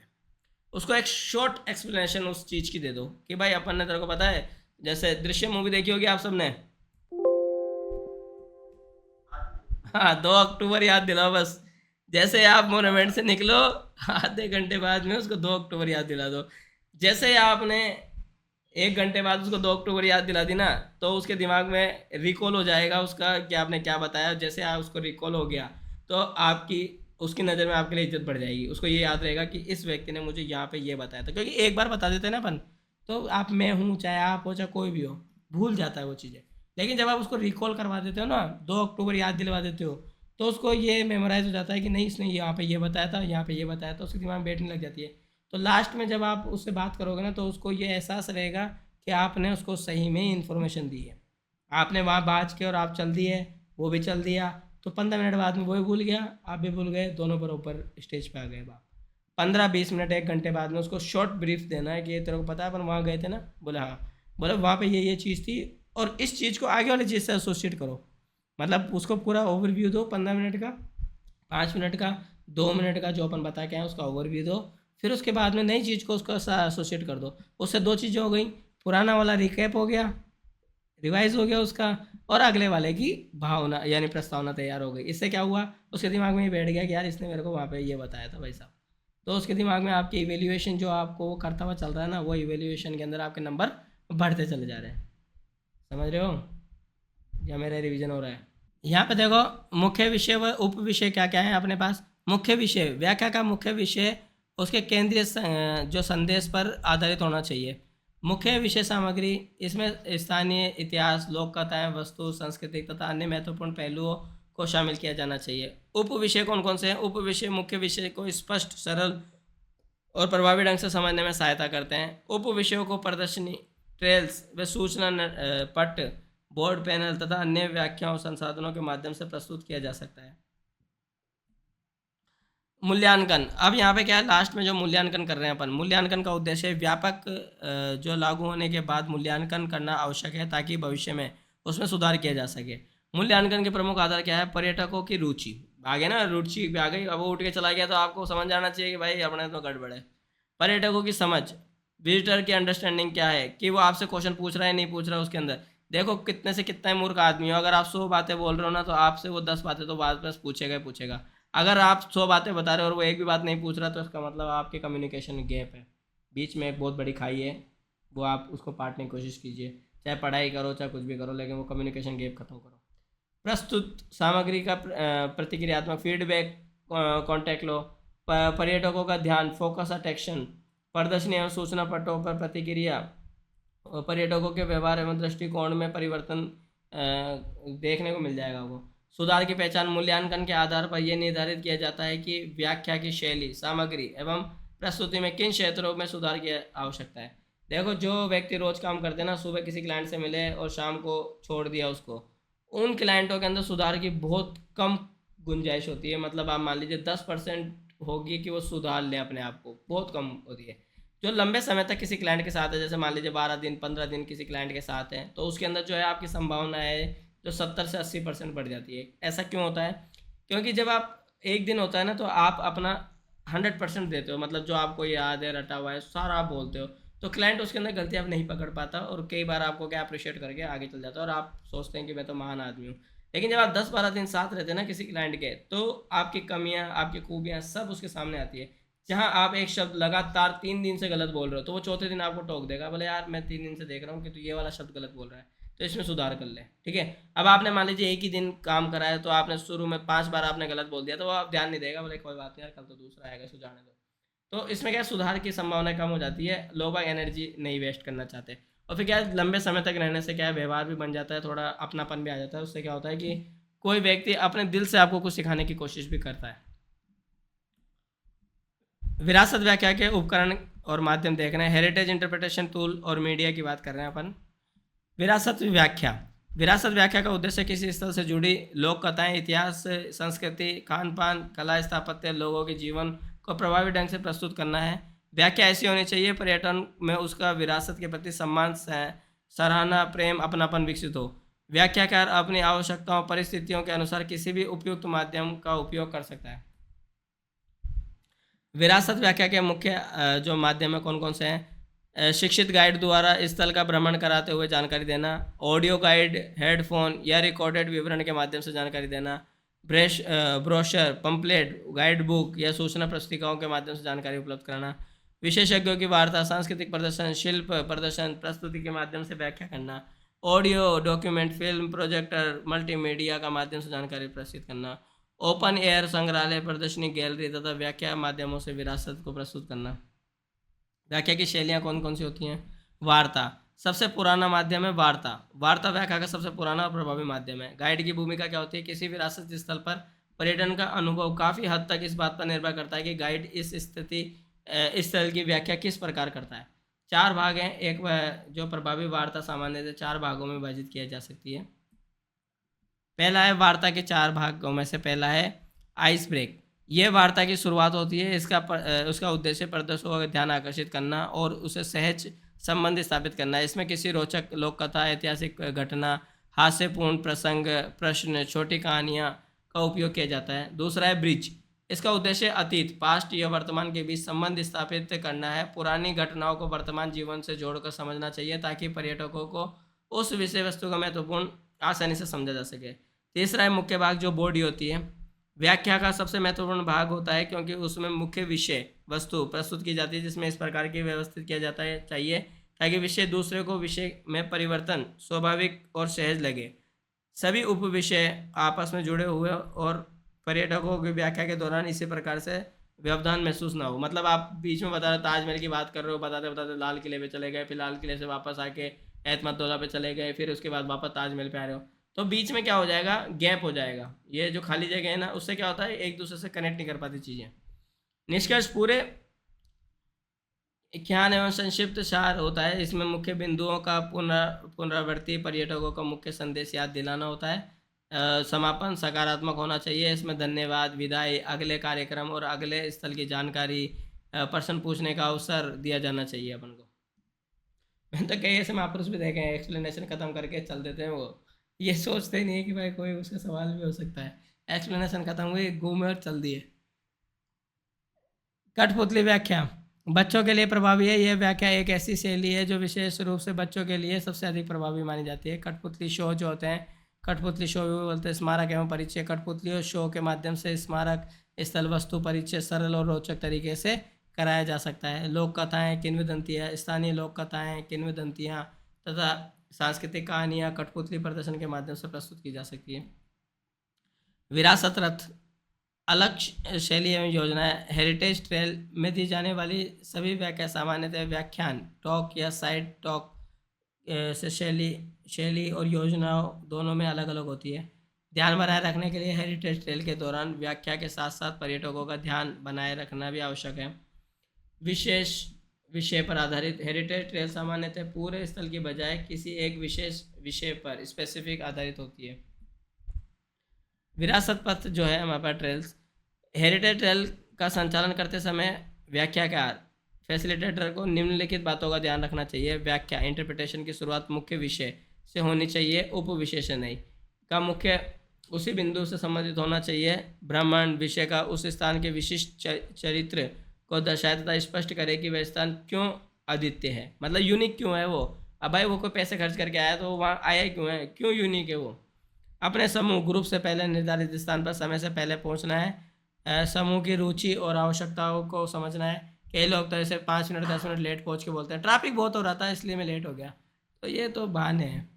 उसको एक शॉर्ट एक्सप्लेनेशन उस चीज़ की दे दो कि भाई अपन ने तेरे को पता है, जैसे दृश्यम मूवी देखी होगी आप सबने। हाँ, 2 अक्टूबर याद दिलाओ बस। जैसे आप मोनूमेंट से निकलो आधे घंटे बाद में उसको 2 अक्टूबर याद दिला दो। जैसे ही आपने 1 घंटे बाद उसको 2 अक्टूबर याद दिला दी ना, तो उसके दिमाग में रिकॉल हो जाएगा उसका कि आपने क्या बताया। जैसे आप उसको रिकॉल हो गया तो आपकी उसकी नज़र में आपके लिए इज्जत बढ़ जाएगी। उसको ये याद रहेगा कि इस व्यक्ति ने मुझे यहाँ पे ये बताया था, क्योंकि एक बार बता देते हैं ना अपन, तो आप मैं हूँ चाहे आप हो चाहे कोई भी हो, भूल जाता है वो चीज़ें। लेकिन जब आप उसको रिकॉल करवा देते हो ना, 2 अक्टूबर याद दिलवा देते हो, तो उसको ये मेमोराइज हो जाता है कि नहीं इसने यहाँ पे ये बताया था, यहाँ पे ये बताया था, उसके दिमाग में बैठने लग जाती है। तो लास्ट में जब आप उससे बात करोगे ना, तो उसको ये एहसास रहेगा कि आपने उसको सही में इन्फॉर्मेशन दी है। आपने वहाँ बात के और आप चल दिए, वो भी चल दिया, तो 15 मिनट बाद में वो भी भूल गया, आप भी भूल गए, दोनों बराबर स्टेज पे आ गए बाप। 15-20 मिनट 1 घंटे बाद में उसको शॉर्ट ब्रीफ देना है कि ये तेरे को पता है अपन वहाँ गए थे ना, बोले हाँ, बोले वहाँ पे ये चीज़ थी और इस चीज़ को आगे वाली चीज़ से एसोसिएट करो। मतलब उसको पूरा ओवरव्यू दो 15 मिनट का, 5 मिनट का, 2 मिनट का, जो अपन बता के आए उसका ओवरव्यू दो। फिर उसके बाद में नई चीज़ को उसको एसोसिएट कर दो। उससे दो चीज़ें हो गई, पुराना वाला रिकैप हो गया, रिवाइज हो गया उसका, और अगले वाले की भावना यानी प्रस्तावना तैयार हो गई। इससे क्या हुआ, उसके दिमाग में ये बैठ गया कि यार इसने मेरे को वहाँ पे ये बताया था भाई साहब। तो उसके दिमाग में आपकी इवेल्युएशन जो आपको वो करता हुआ चल रहा है ना, वो इवेल्युएशन के अंदर आपके नंबर बढ़ते चले जा रहे हैं। समझ रहे हो, या मेरा रिवीजन हो रहा है? यहाँ पे देखो मुख्य विषय व उप विषय क्या क्या है अपने पास। मुख्य विषय, व्याख्या का मुख्य विषय उसके केंद्रीय जो संदेश पर आधारित होना चाहिए। मुख्य विषय सामग्री, इसमें स्थानीय इतिहास, लोक कथाएं, वस्तु, सांस्कृतिक तथा अन्य महत्वपूर्ण पहलुओं को शामिल किया जाना चाहिए। उप विषय कौन कौन से हैं? उप विषय मुख्य विषय को स्पष्ट, सरल और प्रभावी ढंग से समझने में सहायता करते हैं। उप विषयों को प्रदर्शनी, ट्रेल्स व सूचना पट, बोर्ड, पैनल तथा अन्य व्याख्याओं संसाधनों के माध्यम से प्रस्तुत किया जा सकता है। मूल्यांकन, अब यहाँ पे क्या है, लास्ट में जो मूल्यांकन कर रहे हैं अपन, मूल्यांकन का उद्देश्य व्यापक जो लागू होने के बाद मूल्यांकन करना आवश्यक है ताकि भविष्य में उसमें सुधार किया जा सके। मूल्यांकन के प्रमुख आधार क्या है? पर्यटकों की रुचि, आ गया ना, रुचि आ गई, अब वो उठ के चला गया तो आपको समझ जाना चाहिए कि भाई अपने तो गड़बड़ है। पर्यटकों की समझ, विजिटर की अंडरस्टैंडिंग क्या है कि वो आपसे क्वेश्चन पूछ रहा है नहीं पूछ रहा है। उसके अंदर देखो कितने से कितना ही मूर्ख आदमी हो, अगर आप 100 बातें बोल रहे हो ना, तो आपसे वो 10 बातें तो वापस पूछेगा ही पूछेगा। अगर आप 100 बातें बता रहे हो और वो एक भी बात नहीं पूछ रहा, तो इसका मतलब आपके कम्युनिकेशन गैप है, बीच में एक बहुत बड़ी खाई है, वो आप उसको पाटने की कोशिश कीजिए। चाहे पढ़ाई करो चाहे कुछ भी करो, लेकिन वो कम्युनिकेशन गैप खत्म करो। प्रस्तुत सामग्री का प्रतिक्रियात्मक फीडबैक, कॉन्टैक्ट लो। पर्यटकों का ध्यान, फोकस अटेक्शन, प्रदर्शनी एवं सूचना पटों पर प्रतिक्रिया, और पर्यटकों के व्यवहार एवं दृष्टिकोण में परिवर्तन देखने को मिल जाएगा वो। सुधार की पहचान, मूल्यांकन के आधार पर यह निर्धारित किया जाता है कि व्याख्या की शैली, सामग्री एवं प्रस्तुति में किन क्षेत्रों में सुधार की आवश्यकता है। देखो जो व्यक्ति रोज काम करते हैं ना, सुबह किसी क्लाइंट से मिले और शाम को छोड़ दिया उसको, उन क्लाइंटों के अंदर सुधार की बहुत कम गुंजाइश होती है। मतलब आप मान लीजिए 10% होगी कि वो सुधार लें अपने आप को, बहुत कम होती है। जो लंबे समय तक किसी क्लाइंट के साथ है, जैसे मान लीजिए 12 दिन 15 दिन किसी क्लाइंट के साथ है, तो उसके अंदर जो है आपकी संभावना है जो 70 से 80% बढ़ जाती है। ऐसा क्यों होता है? क्योंकि जब आप एक दिन होता है ना, तो आप अपना 100% देते हो, मतलब जो आपको याद है रटा हुआ है सारा आप बोलते हो। तो क्लाइंट उसके अंदर गलतियाँ नहीं पकड़ पाता और कई बार आपको क्या अप्रिशिएट करके आगे चल जाता है और आप सोचते हैं कि मैं तो महान आदमी हूँ। लेकिन जब आप 10-12 दिन साथ रहते हैं ना किसी क्लाइंट के, तो आपकी कमियाँ, आपकी खूबियाँ सब उसके सामने आती है। जहाँ आप एक शब्द लगातार 3 दिन से गलत बोल रहे हो, तो वो चौथे दिन आपको टोक देगा, बोले यार मैं 3 दिन से देख रहा हूँ कि तू ये वाला शब्द गलत बोल रहा है, तो इसमें सुधार कर ले, ठीक है। अब आपने मान लीजिए एक ही दिन काम करा है, तो आपने शुरू में 5 बार आपने गलत बोल दिया, तो वो आप ध्यान नहीं देगा, बोले कोई बात नहीं यार, कल तो दूसरा आएगा, सुधारने दो। तो इसमें क्या सुधार की संभावना कम हो जाती है, लोग एनर्जी नहीं वेस्ट करना चाहते। और फिर क्या है, लंबे समय तक रहने से क्या है, व्यवहार भी बन जाता है, थोड़ा अपनापन भी आ जाता है। उससे क्या होता है कि कोई व्यक्ति अपने दिल से आपको कुछ सिखाने की कोशिश भी करता है। विरासत व्याख्या के उपकरण और माध्यम देख रहे हैं, हेरिटेज इंटरप्रिटेशन टूल और मीडिया की बात कर रहे हैं अपन। विरासत व्याख्या का उद्देश्य किसी स्थल से जुड़ी लोक कथाएं, इतिहास, संस्कृति, खान पान, कला, स्थापत्य, लोगों के जीवन को प्रभावी ढंग से प्रस्तुत करना है। व्याख्या ऐसी होनी चाहिए पर्यटन में उसका विरासत के प्रति सम्मान, सराहना, प्रेम, अपनापन विकसित हो। व्याख्याकार अपनी आवश्यकताओं, परिस्थितियों के अनुसार किसी भी उपयुक्त माध्यम का उपयोग कर सकता है। विरासत व्याख्या के मुख्य जो माध्यम है कौन कौन से हैं? शिक्षित गाइड द्वारा स्थल का भ्रमण कराते हुए जानकारी देना, ऑडियो गाइड, हेडफोन या रिकॉर्डेड विवरण के माध्यम से जानकारी देना, ब्रोशर, पंपलेट, गाइड बुक या सूचना पुस्तिकाओं के माध्यम से जानकारी उपलब्ध कराना, विशेषज्ञों की वार्ता, सांस्कृतिक प्रदर्शन, शिल्प प्रदर्शन, प्रस्तुति के माध्यम से व्याख्या करना, audio, document, film, projector, multimedia का माध्यम से जानकारी प्रस्तुत करना, ओपन एयर संग्रहालय, प्रदर्शनी, गैलरी तथा व्याख्या माध्यमों से विरासत को प्रस्तुत करना। व्याख्या की शैलियाँ कौन कौन सी होती हैं? वार्ता सबसे पुराना माध्यम है। वार्ता व्याख्या का सबसे पुराना और प्रभावी माध्यम है। गाइड की भूमिका क्या होती है? किसी विरासत स्थल पर पर्यटन का अनुभव काफ़ी हद तक इस बात पर निर्भर करता है कि गाइड इस स्थल की व्याख्या किस प्रकार करता है। 4 भाग हैं। एक जो प्रभावी वार्ता सामान्यतः 4 भागों में विभाजित किया जा सकती है। पहला है वार्ता के 4 भागों में से पहला है आइस ब्रेक। ये वार्ता की शुरुआत होती है। उसका उद्देश्य प्रदर्शकों का ध्यान आकर्षित करना और उसे सहज संबंध स्थापित करना है। इसमें किसी रोचक लोक कथा, ऐतिहासिक घटना, हास्यपूर्ण प्रसंग, प्रश्न, छोटी कहानियाँ का उपयोग किया जाता है। दूसरा है ब्रिज। इसका उद्देश्य अतीत, पास्ट या वर्तमान के बीच संबंध स्थापित करना है। पुरानी घटनाओं को वर्तमान जीवन से जोड़कर समझना चाहिए ताकि पर्यटकों को उस विषय वस्तु का महत्वपूर्ण आसानी से समझा जा सके। तीसरा है मुख्य भाग, जो बॉडी होती है। व्याख्या का सबसे महत्वपूर्ण भाग होता है क्योंकि उसमें मुख्य विषय वस्तु प्रस्तुत की जाती है, जिसमें इस प्रकार की व्यवस्थित किया जाता है चाहिए ताकि विषय दूसरे को विषय में परिवर्तन स्वाभाविक और सहज लगे। सभी उप विषय आपस में जुड़े हुए और पर्यटकों की व्याख्या के दौरान इसी प्रकार से व्यवधान महसूस ना हो। मतलब आप बीच में बता रहे ताजमहल की बात कर रहे हो, बताते बताते लाल किले पे चले गए, फिर लाल किले से वापस आके एतमादुल्ला पे चले गए, फिर उसके बाद वापस ताजमहल पे आ रहे हो, तो बीच में क्या हो जाएगा, गैप हो जाएगा। ये जो खाली जगह है ना, उससे क्या होता है, एक दूसरे से कनेक्ट नहीं कर पाती चीज़ें। निष्कर्ष पूरे ख्याल एवं संक्षिप्त सार होता है। इसमें मुख्य बिंदुओं का पुनरावृत्ति, पर्यटकों का मुख्य संदेश याद दिलाना होता है। समापन सकारात्मक होना चाहिए। इसमें धन्यवाद, विदाई, अगले कार्यक्रम और अगले स्थल की जानकारी, प्रश्न पूछने का अवसर दिया जाना चाहिए अपन को। मैंने तो कई ऐसे महापुरुष भी देखे हैं, एक्सप्लेनेशन खत्म करके चल देते हैं। वो ये सोचते ही नहीं है कि भाई कोई उसका सवाल भी हो सकता है। एक्सप्लेनेशन खत्म हुई, घूमे और चल दिए। कठपुतली व्याख्या बच्चों के लिए प्रभावी है। यह व्याख्या एक ऐसी शैली है जो विशेष रूप से बच्चों के लिए सबसे अधिक प्रभावी मानी जाती है। कठपुतली शो जो होते हैं, कठपुतली शो भी बोलते हैं। स्मारक एवं परिचय। कठपुतली और शो के माध्यम से स्मारक स्थल वस्तु परिचय सरल और रोचक तरीके से कराया जा सकता है। लोक कथाएँ, किंवदंतियाँ, स्थानीय लोक कथाएँ, किंवदंतियाँ तथा सांस्कृतिक कहानियाँ कठपुतली प्रदर्शन के माध्यम से प्रस्तुत की जा सकती है। विरासत रथ अलग शैली एवं योजनाएं। हेरिटेज ट्रेल में दी जाने वाली सभी व्याख्या सामान्यतः व्याख्यान, टॉक या साइड टॉक से शैली और योजनाओं दोनों में अलग अलग होती है। ध्यान बनाए रखने के लिए हेरिटेज ट्रेल के दौरान व्याख्या के साथ साथ पर्यटकों का ध्यान बनाए रखना भी आवश्यक है। विशेष विषय पर आधारित। हेरिटेज ट्रेल सामान्यतः पूरे स्थल की बजाय किसी एक विशेष विषय पर स्पेसिफिक आधारित होती है। विरासत पथ जो है हमारे पास ट्रेल्स, हेरिटेज ट्रेल का संचालन करते समय व्याख्याकार फैसिलिटेटर को निम्नलिखित बातों का ध्यान रखना चाहिए। व्याख्या इंटरप्रिटेशन की शुरुआत मुख्य विषय से होनी चाहिए, उप विषय से नहीं। का मुख्य उसी बिंदु से संबंधित होना चाहिए। भ्रमण विषय का उस स्थान के विशिष्ट चरित्र को दर्शाए तथा स्पष्ट करे कि वह स्थान क्यों अद्वितीय है। मतलब यूनिक क्यों है वो? अब भाई वो कोई पैसे खर्च करके आया तो वहाँ आया क्यों है, क्यों यूनिक है वो? अपने समूह ग्रुप से पहले निर्धारित स्थान पर समय से पहले पहुंचना है। समूह की रुचि और आवश्यकताओं को समझना है। कई लोग तो ऐसे 5 मिनट 10 मिनट लेट पहुंच के बोलते हैं ट्रैफिक बहुत हो रहा था इसलिए मैं लेट हो गया, तो ये तो बहाने हैं।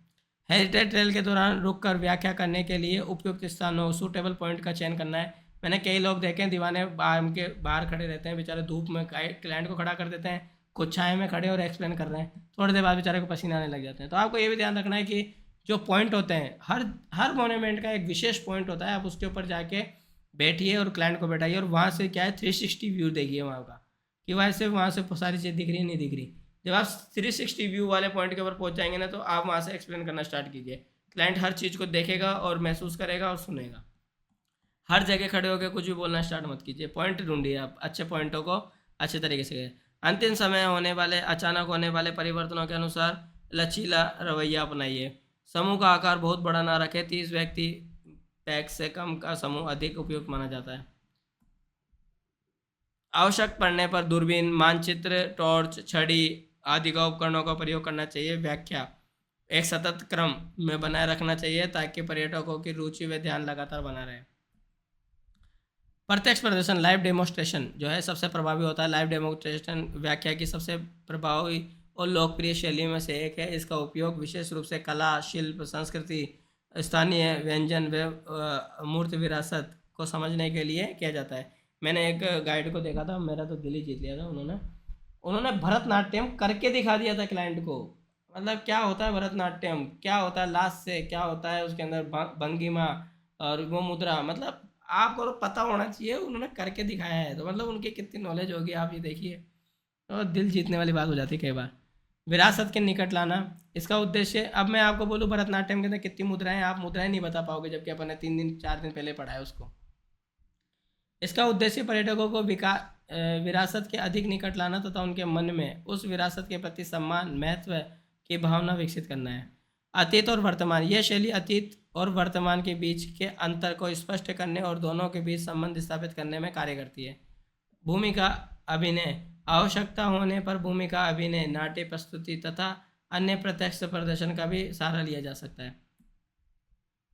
हेरिटेज ट्रेल के दौरान रुककर व्याख्या करने के लिए उपयुक्त स्थानों सूटेबल पॉइंट का चयन करना है। मैंने कई लोग देखे हैं दीवाने उनके बाहर खड़े रहते हैं बेचारे, धूप में क्लाइंट को खड़ा कर देते हैं, कुछ छाए में खड़े और एक्सप्लेन कर रहे हैं, थोड़ी देर बाद बेचारे को पसीना आने लग जाते हैं। तो आपको ये भी ध्यान रखना है कि जो पॉइंट होते हैं, हर हर मोन्यूमेंट का एक विशेष पॉइंट होता है, आप उसके ऊपर जाके बैठिए और क्लाइंट को बैठाइए और वहाँ से क्या है 360 व्यू देखिए वहाँ का, कि वहाँ से सारी चीज़ दिख रही है नहीं दिख रही। जब आप 360 व्यू वाले पॉइंट के ऊपर पहुंच जाएंगे ना, तो आप वहाँ से एक्सप्लेन करना स्टार्ट कीजिए। क्लाइंट हर चीज़ को देखेगा और महसूस करेगा और सुनेगा। हर जगह खड़े होकर कुछ भी बोलना स्टार्ट मत कीजिए, पॉइंट ढूंढिए आप, अच्छे पॉइंटों को अच्छे तरीके से। अंतिम समय होने वाले अचानक होने वाले परिवर्तनों के अनुसार लचीला रवैया अपनाइए। समूह का आकार बहुत बड़ा ना रखें, 30 व्यक्ति पैक से कम का समूह अधिक उपयुक्त माना जाता है। आवश्यक पड़ने पर दूरबीन, मानचित्र, टॉर्च, छड़ी आदि का उपकरणों का प्रयोग करना चाहिए। व्याख्या एक सतत क्रम में बनाए रखना चाहिए ताकि पर्यटकों की रुचि व ध्यान लगातार बना रहे। प्रत्यक्ष प्रदर्शन लाइव डेमोस्ट्रेशन जो है सबसे प्रभावी होता है। लाइव डेमोस्ट्रेशन व्याख्या की सबसे प्रभावी और लोकप्रिय शैली में से एक है। इसका उपयोग विशेष रूप से कला, शिल्प, संस्कृति, स्थानीय व्यंजन व मूर्त विरासत को समझने के लिए किया जाता है। मैंने एक गाइड को देखा था, मेरा तो दिल ही जीत लिया था। उन्होंने भरतनाट्यम करके दिखा दिया था क्लाइंट को। मतलब क्या होता है भरतनाट्यम, क्या होता है लास्ट से, क्या होता है उसके अंदर भंगिमा और वो मुद्रा, मतलब आपको तो पता होना चाहिए। उन्होंने करके दिखाया है, तो मतलब उनकी कितनी नॉलेज होगी आप ये देखिए। तो दिल जीतने वाली बात हो जाती है कई बार। विरासत के निकट लाना, इसका उद्देश्य, अब मैं आपको बोलूँ भरतनाट्यम के अंदर कितनी मुद्राएं, आप मुद्राएं नहीं बता पाओगे, जबकि अपन ने 3 दिन 4 दिन पहले पढ़ा है उसको। इसका उद्देश्य पर्यटकों को विरासत के अधिक निकट लाना तथा उनके मन में उस विरासत के प्रति सम्मान, महत्व की भावना विकसित करना है। अतीत और वर्तमान, यह शैली अतीत और वर्तमान के बीच के अंतर को स्पष्ट करने और दोनों के बीच संबंध स्थापित करने में कार्य करती है। भूमिका अभिनय, आवश्यकता होने पर भूमिका अभिनय, नाट्य प्रस्तुति तथा अन्य प्रत्यक्ष प्रदर्शन का भी सहारा लिया जा सकता है।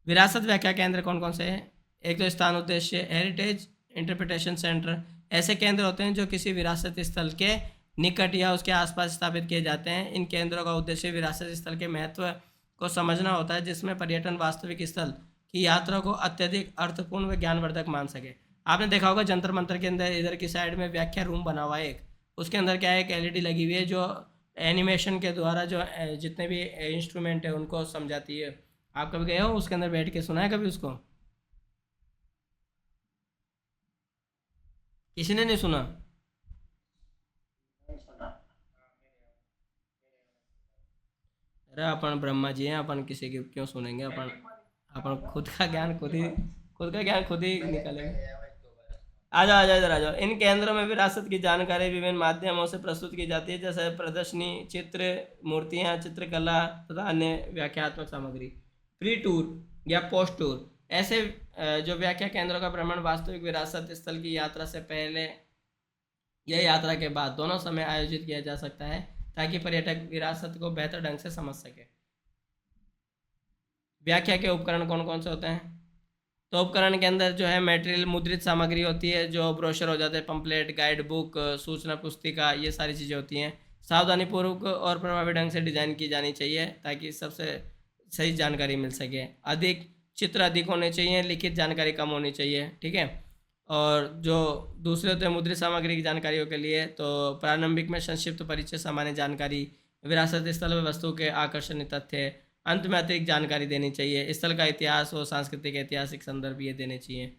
विरासत व्याख्या केंद्र कौन कौन से हैं? एक तो स्थान उद्देश्य, हेरिटेज इंटरप्रिटेशन सेंटर, ऐसे केंद्र होते हैं जो किसी विरासत स्थल के निकट या उसके आसपास स्थापित किए जाते हैं। इन केंद्रों का उद्देश्य विरासत स्थल के महत्व को समझना होता है, जिसमें पर्यटन वास्तविक स्थल की यात्रा को अत्यधिक अर्थपूर्ण व ज्ञानवर्धक मान सके। आपने देखा होगा जंतर मंतर के अंदर इधर की साइड में व्याख्या रूम बना हुआ है एक, उसके अंदर क्या है, एक एलईडी लगी हुई है जो एनिमेशन के द्वारा जो जितने भी इंस्ट्रूमेंट है उनको समझाती है। आप कभी गए हो उसके अंदर बैठ के, सुना है कभी उसको? किसी ने नहीं सुना? अरे अपन ब्रह्मा जी हैं, अपन किसी की क्यों सुनेंगे? अपन अपन खुद का ज्ञान खुद ही निकालेंगे। आ जाओ आ जाओ इधर आ जाओ। इन केंद्रों में विरासत की जानकारी विभिन्न माध्यमों से प्रस्तुत की जाती है, जैसे प्रदर्शनी, चित्र, मूर्तियाँ, चित्रकला तथा अन्य व्याख्यात्मक सामग्री। प्री टूर या पोस्ट टूर, ऐसे जो व्याख्या केंद्रों का भ्रमण वास्तविक विरासत स्थल की यात्रा से पहले या यात्रा के बाद दोनों समय आयोजित किया जा सकता है, ताकि पर्यटक विरासत को बेहतर ढंग से समझ सके। व्याख्या के उपकरण कौन कौन से होते हैं? तो उपकरण के अंदर जो है मटेरियल, मुद्रित सामग्री होती है, जो ब्रोशर हो जाते हैं, पंपलेट, गाइड बुक, सूचना पुस्तिका, ये सारी चीज़ें होती हैं। सावधानीपूर्वक और प्रभावी ढंग से डिजाइन की जानी चाहिए ताकि सबसे सही जानकारी मिल सके। अधिक चित्र अधिक होने चाहिए, लिखित जानकारी कम होनी चाहिए, ठीक है। और जो दूसरे होते हैं मुद्रित सामग्री की जानकारियों के लिए, तो प्रारंभिक में संक्षिप्त परिचय, सामान्य जानकारी, विरासत स्थल व वस्तु के आकर्षणीय तथ्य, अंत में अतिरिक्त जानकारी देनी चाहिए, स्थल का इतिहास और सांस्कृतिक ऐतिहासिक संदर्भ ये देने चाहिए।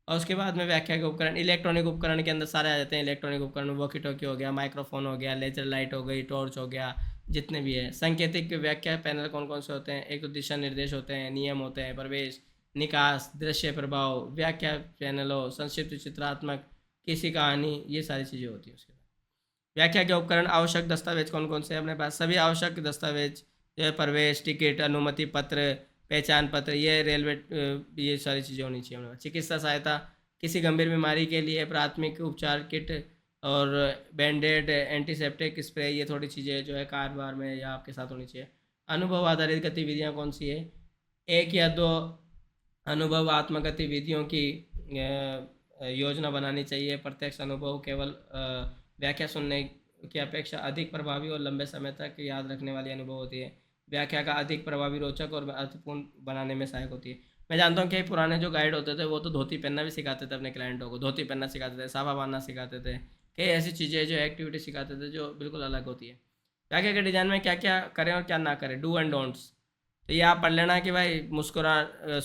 और उसके बाद में व्याख्या के उपकरण, इलेक्ट्रॉनिक उपकरण के अंदर सारे आ जाते हैं। इलेक्ट्रॉनिक उपकरण वॉकी टॉकी हो गया, माइक्रोफोन हो गया, लेजर लाइट हो गई, टॉर्च हो गया, जितने भी है। सांकेतिक व्याख्या पैनल कौन कौन से होते हैं? एक तो दिशा निर्देश होते हैं, नियम होते हैं, प्रवेश, निकास, दृश्य प्रभाव, व्याख्या पैनलों, संक्षिप्त, चित्रात्मक, किसी कहानी, ये सारी चीज़ें होती हैं। उसके बाद व्याख्या के उपकरण, आवश्यक दस्तावेज कौन कौन से हैं? अपने पास सभी आवश्यक दस्तावेज, ये प्रवेश, टिकट, अनुमति पत्र, पहचान पत्र, ये रेलवे, ये सारी चीज़ें होनी चाहिए हमारे पास। चिकित्सा सहायता, किसी गंभीर बीमारी के लिए प्राथमिक उपचार किट, और बैंडेड, एंटीसेप्टिक स्प्रे, ये थोड़ी चीज़ें जो है कार बार में या आपके साथ होनी चाहिए। अनुभव आधारित गतिविधियाँ कौन सी है? एक या दो अनुभवात्मक गतिविधियों की योजना बनानी चाहिए। प्रत्यक्ष अनुभव केवल व्याख्या सुनने की अपेक्षा अधिक प्रभावी और लंबे समय तक याद रखने वाली अनुभव होती है। व्याख्या का अधिक प्रभावी, रोचक और अर्थपूर्ण बनाने में सहायक होती है। मैं जानता हूँ कि पुराने जो गाइड होते थे वो तो धोती पहनना भी सिखाते थे अपने क्लाइंटों को, धोती पहनना सिखाते थे, साफा बांधना सिखाते थे, कई ऐसी चीज़ें जो एक्टिविटी सिखाते थे जो बिल्कुल अलग होती है। व्याख्या के डिज़ाइन में क्या क्या करें और क्या ना करें, डू एंड डोंट्स। तो ये आप पढ़ लेना कि भाई मुस्कुरा के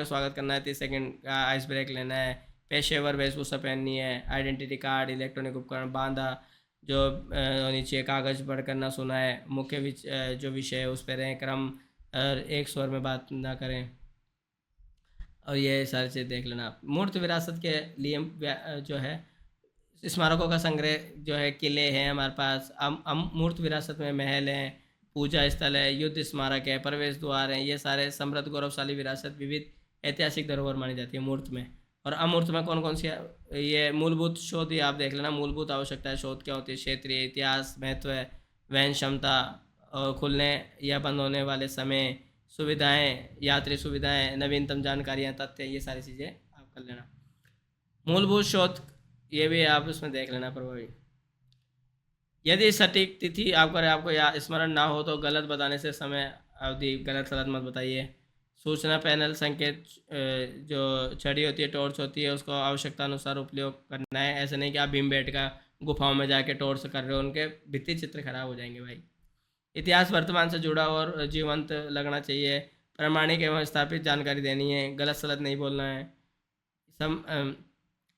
स्वागत करना है, 30 सेकंड का आइस ब्रेक लेना है, पेशेवर वेशभूषा पहननी है, आइडेंटिटी कार्ड, इलेक्ट्रॉनिक उपकरण बांधा, जो नीचे कागज़ पढ़ कर ना सुना है, मुख्य जो विषय है उस पर रहें, क्रम और एक स्वर में बात ना करें, और ये सारी चीज़ देख लेना आप। मूर्त विरासत के लिए जो है स्मारकों का संग्रह जो है, किले हैं हमारे पास, हम मूर्त विरासत में महल हैं, पूजा स्थल है, युद्ध स्मारक है, प्रवेश द्वार हैं, ये सारे समृद्ध गौरवशाली विरासत विविध ऐतिहासिक धरोहर मानी जाती है मूर्त में। और अमूर्त में कौन कौन सी है? ये मूलभूत शोध, ये आप देख लेना, मूलभूत आवश्यकता शोध क्या होती है, क्षेत्रीय इतिहास, महत्व, वहन क्षमता, और खुलने या बंद होने वाले समय, सुविधाएं, यात्री सुविधाएं, नवीनतम जानकारियां, तथ्य, ये सारी चीज़ें आप कर लेना। मूलभूत शोध ये भी आप उसमें देख लेना प्रभावी। यदि सटीक तिथि आपको या स्मरण ना हो तो गलत बताने से समय अवधि गलत सलत मत बताइए। सूचना पैनल संकेत, जो छड़ी होती है, टॉर्च होती है, उसको आवश्यकता अनुसार उपयोग करना है। ऐसा नहीं कि आप भीमबेटका गुफाओं में जाके टॉर्च कर रहे हो, उनके भित्ति चित्र खराब हो जाएंगे भाई। इतिहास वर्तमान से जुड़ा और जीवंत लगना चाहिए। प्रामाणिक एवं स्थापित जानकारी देनी है, गलत सलत नहीं बोलना है।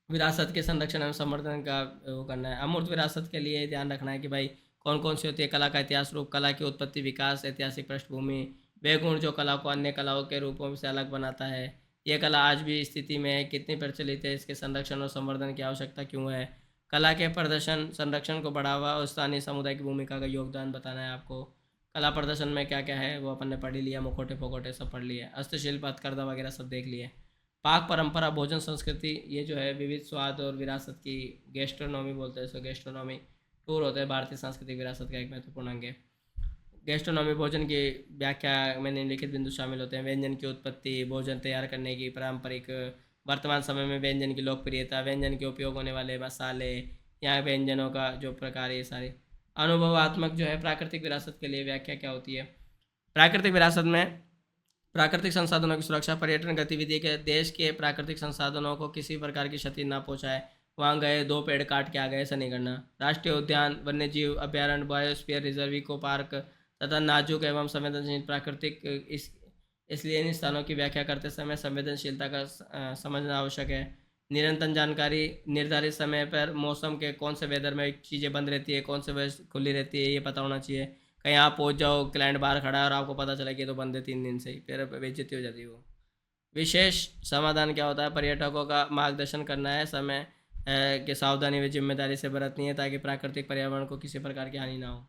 विरासत के संरक्षण एवं संवर्धन का वो करना है। अमूर्त विरासत के लिए ध्यान रखना है कि भाई कौन कौन सी होती है। कला का इतिहास रूप, कला की उत्पत्ति, विकास, ऐतिहासिक पृष्ठभूमि, वे गुण जो कला को अन्य कलाओं के रूपों से अलग बनाता है। यह कला आज भी स्थिति में है, कितनी प्रचलित है, इसके संरक्षण और संवर्धन की आवश्यकता क्यों है। कला के प्रदर्शन संरक्षण को बढ़ावा और स्थानीय समुदाय की भूमिका का योगदान बताना है आपको। कला प्रदर्शन में क्या क्या है वो अपन ने पढ़ ही लिया, मुखोटे फोकोटे सब पढ़ लिए, हस्तशिल्प, हथकरघा वगैरह सब देख लिए। पाक परंपरा, भोजन संस्कृति, ये जो है विविध स्वाद और विरासत की गैस्ट्रोनॉमी बोलते हैं इसको, गैस्ट्रोनॉमी टूर होता है भारतीय सांस्कृतिक विरासत का एक महत्वपूर्ण अंग है। गैस्ट्रोनॉमी, भोजन की व्याख्या में निम्नलिखित बिंदु शामिल होते हैं। व्यंजन की उत्पत्ति, भोजन तैयार करने की पारंपरिक, वर्तमान समय में व्यंजन की लोकप्रियता, व्यंजन के उपयोग होने वाले मसाले, यहाँ व्यंजनों का जो प्रकार, ये सारे। अनुभवात्मक जो है प्राकृतिक विरासत के लिए व्याख्या क्या होती है। प्राकृतिक विरासत में प्राकृतिक संसाधनों की सुरक्षा, पर्यटन गतिविधि के देश के प्राकृतिक संसाधनों को किसी प्रकार की क्षति ना पहुंचाए। वहाँ गए 2 पेड़ काट के आ गए, ऐसा नहीं करना। राष्ट्रीय उद्यान, वन्य जीव अभ्यारण्य, बायोस्फीयर रिजर्व, इको पार्क तथा नाजुक एवं संवेदनशील प्राकृतिक इसलिए इन स्थानों की व्याख्या करते समय संवेदनशीलता का समझना आवश्यक है। निरंतर जानकारी, निर्धारित समय पर मौसम के कौन से वेदर में चीज़ें बंद रहती है, कौन से वेदर खुली रहती है, ये पता होना चाहिए। कहीं आप पहुंच जाओ, क्लाइंट बाहर खड़ा है और आपको पता चला कि ये तो बंद है 3 दिन से ही, फिर बेइज्जती हो जाती है वो। विशेष समाधान क्या होता है? पर्यटकों का मार्गदर्शन करना है, समय के सावधानी व जिम्मेदारी से बरतनी है ताकि प्राकृतिक पर्यावरण को किसी प्रकार की हानि ना हो।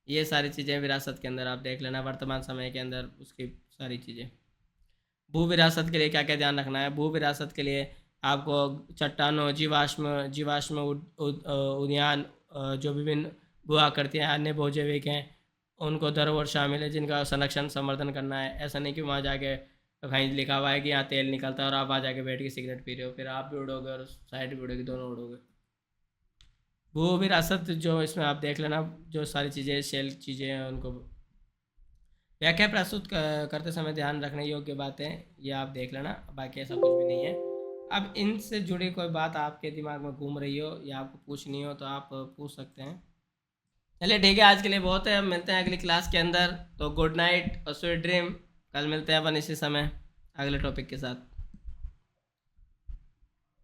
ये सारी चीज़ें विरासत के अंदर आप देख लेना, वर्तमान समय के अंदर उसकी सारी चीज़ें। भू विरासत के लिए क्या क्या ध्यान रखना है? भू विरासत के लिए आपको चट्टानों, जीवाश्म उद्यान, जो विभिन्न भू आकृतियाँ, अन्य भूजैविक हैं, उनको धरोहर शामिल है जिनका संरक्षण संवर्धन करना है। ऐसा नहीं कि वहाँ जाके कहीं लिखा हुआ है कि यहाँ तेल निकलता है और आप वहाँ जाके बैठ के सिगरेट पी रहे हो, फिर आप भी उड़ोगे और साइड भी उड़ोगे, दोनों उड़ोगे। भू विरासत जो इसमें आप देख लेना, जो सारी चीज़ें सेल चीज़ें हैं उनको व्याख्या प्रस्तुत करते समय ध्यान रखने योग्य बातें ये आप देख लेना, बाकी ऐसा कुछ भी नहीं है। अब इनसे जुड़ी कोई बात आपके दिमाग में घूम रही हो या आपको पूछनी हो तो आप पूछ सकते हैं। चलिए ठीक है, आज के लिए बहुत है, अब मिलते हैं अगली क्लास के अंदर। तो गुड नाइट और स्वीट ड्रीम। कल मिलते हैं अपन इसी समय अगले टॉपिक के साथ।